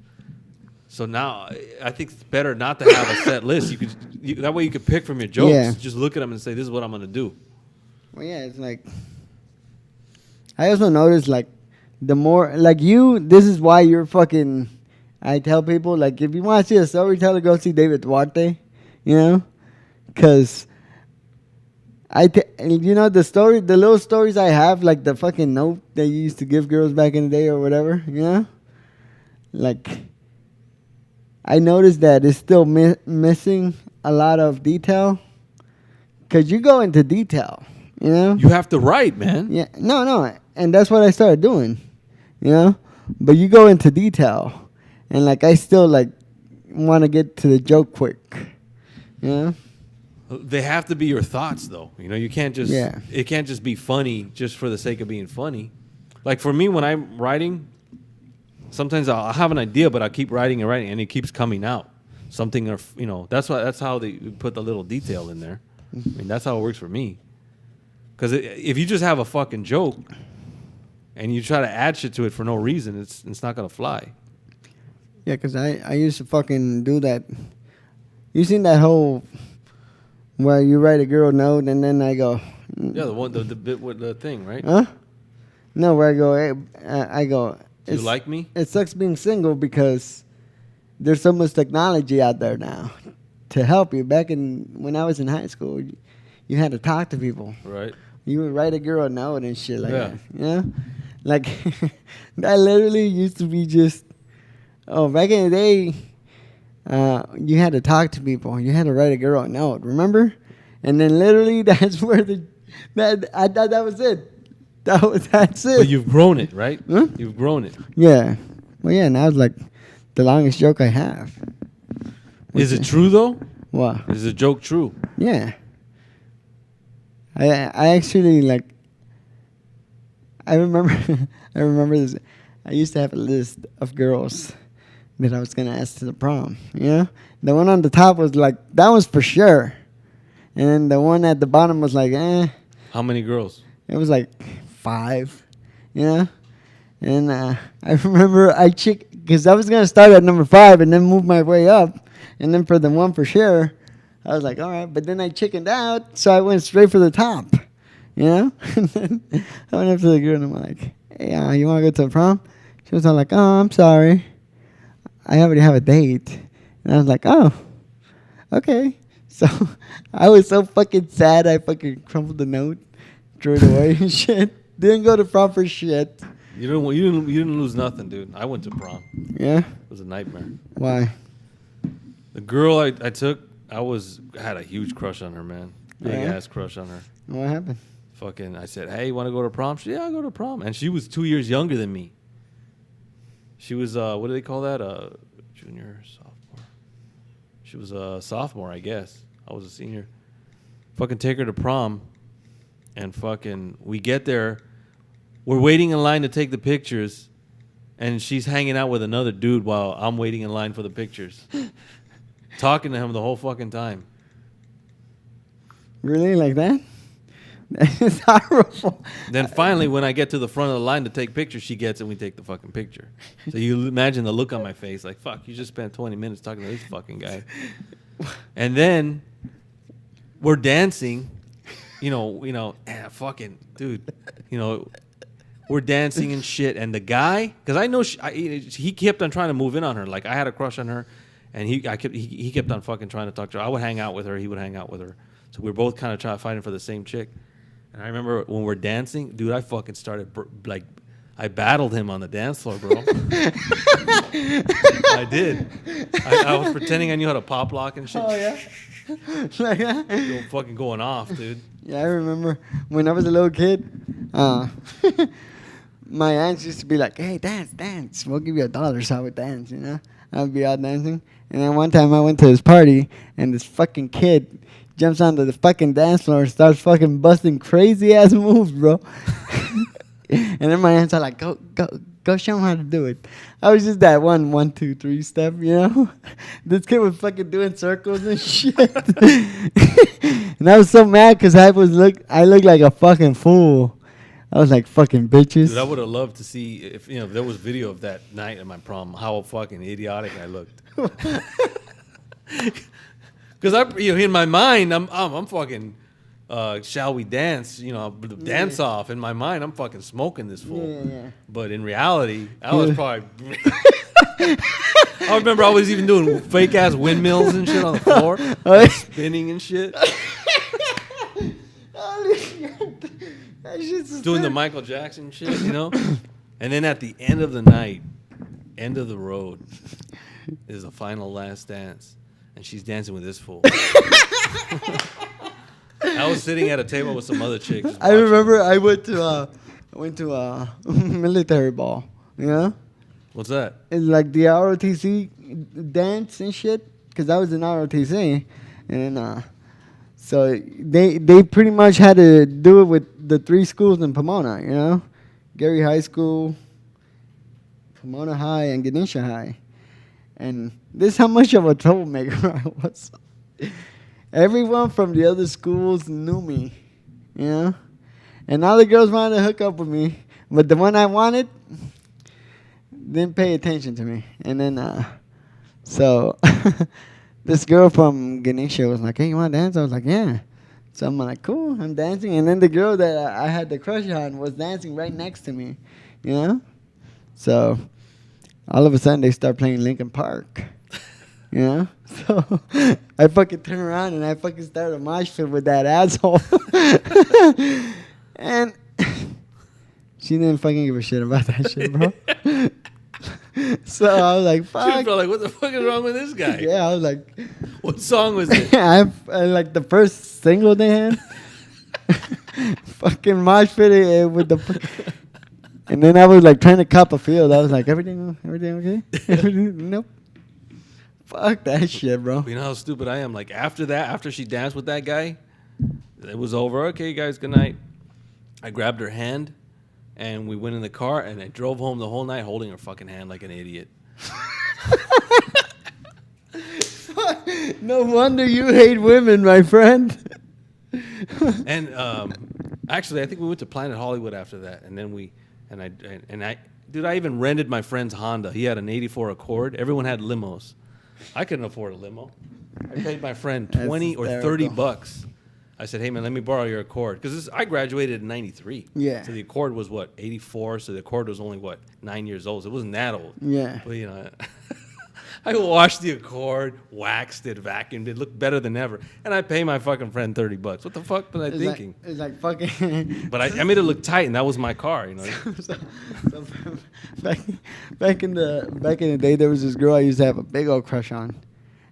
So now I think it's better not to have a set list. That way you can pick from your jokes. Yeah. Just look at them and say, this is what I'm going to do. Well, yeah, it's like, I also noticed, like, the more, like this is why you're fucking, I tell people, like, if you want to see a storyteller, go see David Duarte, Because, the little stories I have, like the fucking note that you used to give girls back in the day or whatever, Like, I noticed that it's still missing a lot of detail. Because you go into detail, You have to write, man. Yeah, no. And that's what I started doing, But you go into detail. And, like, I still, like, want to get to the joke quick, They have to be your thoughts, though. You can't just, it can't just be funny just for the sake of being funny. Like, for me, when I'm writing, sometimes I'll have an idea, but I'll keep writing, and it keeps coming out. Something, or that's how they put the little detail in there. I mean, that's how it works for me. Because if you just have a fucking joke and you try to add shit to it for no reason, it's not gonna fly. Yeah, because I used to fucking do that. You seen that whole where you write a girl note and then I go. Yeah, the bit with the thing, right? Huh? No, where I go. Do you like me? It sucks being single because there's so much technology out there now to help you. Back when I was in high school, you had to talk to people. Right. You would write a girl a note and shit like that. Like, that literally used to be just, back in the day, you had to talk to people. You had to write a girl a note, remember? And then literally that's where I thought that was it. That's it. But you've grown it, right? Huh? You've grown it. Yeah. Well, yeah, now it's like the longest joke I have. Is it true, though? What? Is the joke true? Yeah. I actually, like, I remember this. I used to have a list of girls that I was going to ask to the prom, The one on the top was like, that was for sure. And then the one at the bottom was like, How many girls? It was like 5, And I remember because I was going to start at number 5 and then move my way up. And then for the one for sure, I was like, all right. But then I chickened out, so I went straight for the top, And then I went up to the girl and I'm like, hey, you want to go to the prom? She was all like, oh, I'm sorry. I already have a date. And I was like, oh, okay. So I was so fucking sad, I fucking crumpled the note, threw it away and shit. Didn't go to prom for shit. You didn't lose nothing, dude. I went to prom. Yeah? It was a nightmare. Why? The girl I took, had a huge crush on her, man. Big Yeah? ass crush on her. What happened? fucking, I said, hey, you want to go to prom? She, yeah, I'll go to prom. And she was 2 years younger than me. She was, what do they call that? Junior, sophomore. She was a sophomore, I guess. I was a senior. Fucking take her to prom. And fucking, we get there. We're waiting in line to take the pictures. And she's hanging out with another dude while I'm waiting in line for the pictures. Talking to him the whole fucking time. Really, like that? It's horrible. Then finally, when I get to the front of the line to take pictures, she gets it and we take the fucking picture. So you imagine the look on my face, like, fuck, you just spent 20 minutes talking to this fucking guy. And then we're dancing, fucking, dude, we're dancing and shit. And the guy, because I know he kept on trying to move in on her. Like, I had a crush on her, and he kept on fucking trying to talk to her. I would hang out with her, he would hang out with her. So we were both kind of fighting for the same chick. And I remember when we're dancing, dude, I fucking started, I battled him on the dance floor, bro. I did. I was pretending I knew how to pop lock and shit. Oh, yeah? Like that? Fucking going off, dude. Yeah, I remember when I was a little kid, my aunts used to be like, hey, dance. We'll give you $1 so I would dance, I would be out dancing. And then one time I went to this party, and this fucking kid jumps onto the fucking dance floor and starts fucking busting crazy ass moves, bro. And then my aunts are like, go show him how to do it. I was just that 1, 2, 3 step, This kid was fucking doing circles and shit. And I was so mad because I looked like a fucking fool. I was like, fucking bitches. Dude, I would have loved to see if there was video of that night at my prom, how fucking idiotic I looked. Because in my mind, I'm fucking, shall we dance? Dance off. In my mind, I'm fucking smoking this fool. Yeah. But in reality, I was probably. I remember I was even doing fake ass windmills and shit on the floor, spinning and shit. Doing the Michael Jackson shit, And then at the end of the night, end of the road, is the final last dance. And she's dancing with this fool. I was sitting at a table with some other chicks. I remember I went to military ball. What's that? It's like the ROTC dance and shit. Because I was in ROTC, and so they pretty much had to do it with the 3 schools in Pomona. Gary High School, Pomona High, and Ganesha High. And this is how much of a troublemaker I was. Everyone from the other schools knew me, And all the girls wanted to hook up with me. But the one I wanted didn't pay attention to me. And then, so this girl from Ganesha was like, hey, you want to dance? I was like, yeah. So I'm like, cool, I'm dancing. And then the girl that I had the crush on was dancing right next to me, So all of a sudden, they start playing Linkin Park, So I fucking turn around and I fucking start a mosh pit with that asshole. And she didn't fucking give a shit about that shit, bro. So I was like, fuck. She felt like, what the fuck is wrong with this guy? Yeah, I was like. What song was it? I like the first single they had. Fucking mosh pit with the. And then I was like trying to cop a feel. I was like, everything okay? Nope. Fuck that shit, bro. You know how stupid I am? Like after she danced with that guy, it was over. Okay, guys, good night. I grabbed her hand, and we went in the car, and I drove home the whole night holding her fucking hand like an idiot. No wonder you hate women, my friend. And actually, I think we went to Planet Hollywood after that, and then I even rented my friend's Honda. He had an '84 Accord. Everyone had limos. I couldn't afford a limo. I paid my friend $20 or $30. I said, hey man, let me borrow your Accord, because I graduated in '93. Yeah. So the Accord was what, '84. So the Accord was only 9 years old. So it wasn't that old. Yeah. But I washed the Accord, waxed it, vacuumed it, looked better than ever, and I pay my fucking friend $30. What the fuck was I thinking? It's like fucking. But I made it look tight, and that was my car, So back in the day, there was this girl I used to have a big old crush on,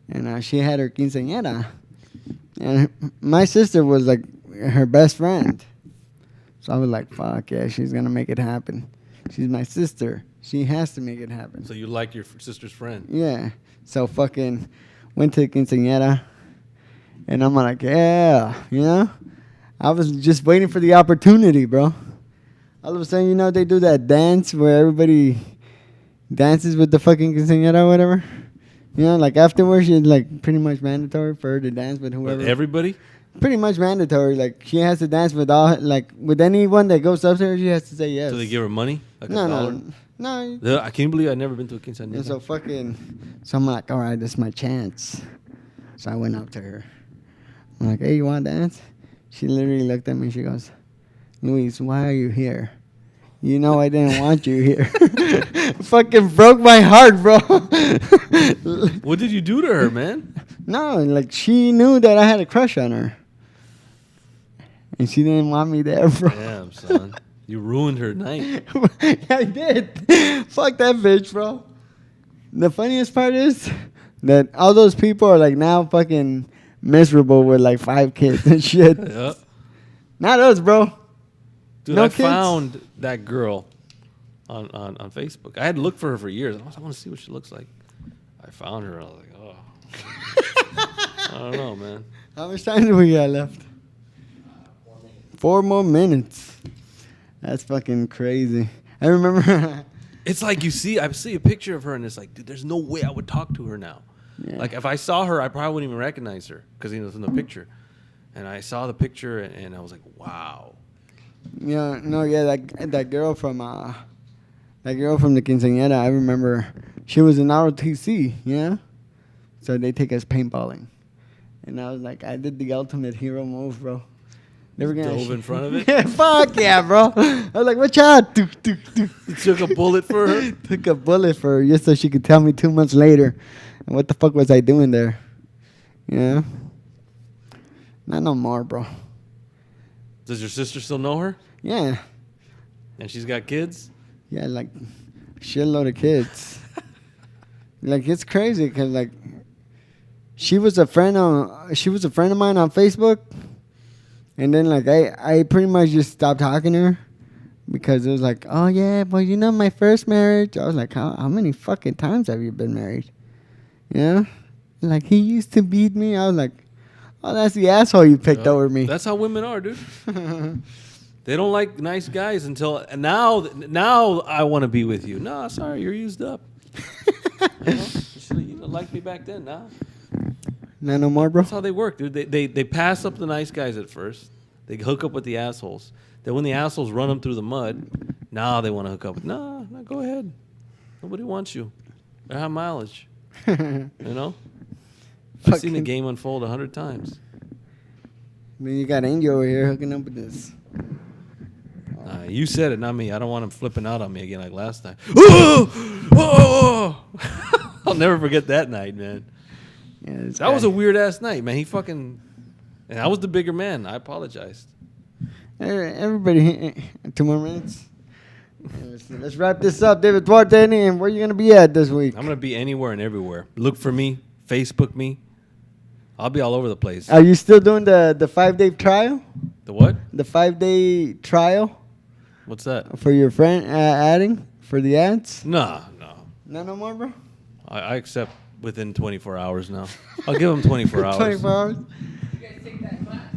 and she had her quinceañera, and my sister was like her best friend, So I was like, fuck yeah, she's gonna make it happen. She's my sister. She has to make it happen. So you like your sister's friend? Yeah. So fucking went to the quinceañera, and I'm like, yeah, you know. I was just waiting for the opportunity, bro. All of a sudden, you know, they do that dance where everybody dances with the fucking quinceañera or whatever. You know, like afterwards, it's like pretty much mandatory for her to dance with whoever. With everybody? Pretty much mandatory. Like she has to dance with all, like with anyone that goes up to her, she has to say yes. Do they give her money? Like no, a dollar? no. I can't believe I've never been to a quinceañera. And so so I'm like, all right, this is my chance. So I went up to her. I'm like, hey, you want to dance? She literally looked at me. She goes, Luis, why are you here? You know I didn't want you here. Fucking broke my heart, bro. What did you do to her, man? No, like she knew that I had a crush on her. And she didn't want me there, bro. Damn, son. You ruined her night. I did. Fuck that bitch, bro. The funniest part is that all those people are like now fucking miserable with like 5 kids and shit. Yeah. Not us, bro. Dude, No I kids. found that girl on Facebook. I had looked for her for years. I want to see what she looks like. I found her. I was like, oh. I don't know, man. How much time do we got left? 4 more minutes. That's fucking crazy. I remember. It's like I see a picture of her, and it's like, dude, there's no way I would talk to her now. Yeah. Like, if I saw her, I probably wouldn't even recognize her because it was in the picture. And I saw the picture, and I was like, wow. Yeah, no, yeah, that girl from the quinceañera, I remember she was in ROTC, yeah? So they take us paintballing. And I was like, I did the ultimate hero move, bro. They were gonna Dove in front of it? Yeah, fuck yeah, bro. I was like, watch out. You took a bullet for her? Took a bullet for her just so she could tell me 2 months later. And what the fuck was I doing there? Yeah? Not no more, bro. Does your sister still know her? Yeah. And she's got kids? Yeah, like shitload of kids. Like it's crazy because like she was a friend of mine on Facebook, and then like I pretty much just stopped talking to her because it was like, oh yeah, well you know my first marriage. I was like, how many fucking times have you been married? Yeah, like he used to beat me. I was like, oh that's the asshole you picked over me. That's how women are, dude. They don't like nice guys until now I want to be with you. No, sorry, you're used up. You should have liked me back then. Nah. Not no more, bro. That's how they work, dude. They pass up the nice guys at first. They hook up with the assholes. Then when the assholes run them through the mud, now they want to hook up. No, go ahead. Nobody wants you. They're high mileage. You know? I've seen the game unfold 100 times. Then you got Angel over here hooking up with this. You said it, not me. I don't want him flipping out on me again like last time. Oh! I'll never forget that night, man. Yeah, That was a weird ass night, man. He fucking, and I was the bigger man. I apologized. Everybody, 2 more minutes. Let's wrap this up, David Duarte. And where you gonna be at this week? I'm gonna be anywhere and everywhere. Look for me, Facebook me. I'll be all over the place. Are you still doing the 5-day trial? The what? The 5-day trial What's that? for your friend adding for the ads? No. No more, bro. I accept within 24 hours now. I'll give him 24 hours. 24 hours. You guys take that class?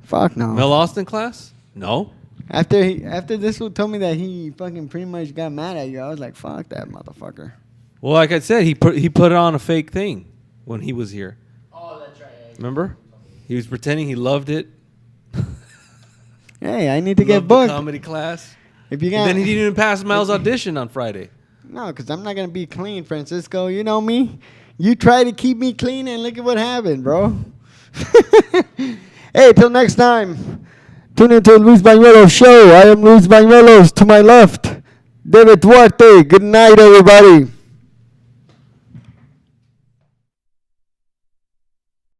Fuck no. Mel Austin class? No. After this one told me that he fucking pretty much got mad at you, I was like, fuck that motherfucker. Well, like I said, he put on a fake thing when he was here. Oh, that's right. Yeah, Remember? He was pretending he loved it. Hey, I need to get Loved the booked. comedy class. If you And got, then he didn't even pass Mel's audition on Friday. no, because I'm not gonna be clean, Francisco. You know me. You try to keep me clean, and look at what happened, bro. Hey, till next time. Tune into Luis Banuelos show. I am Luis Banuelos. To my left, David Duarte. Good night, everybody.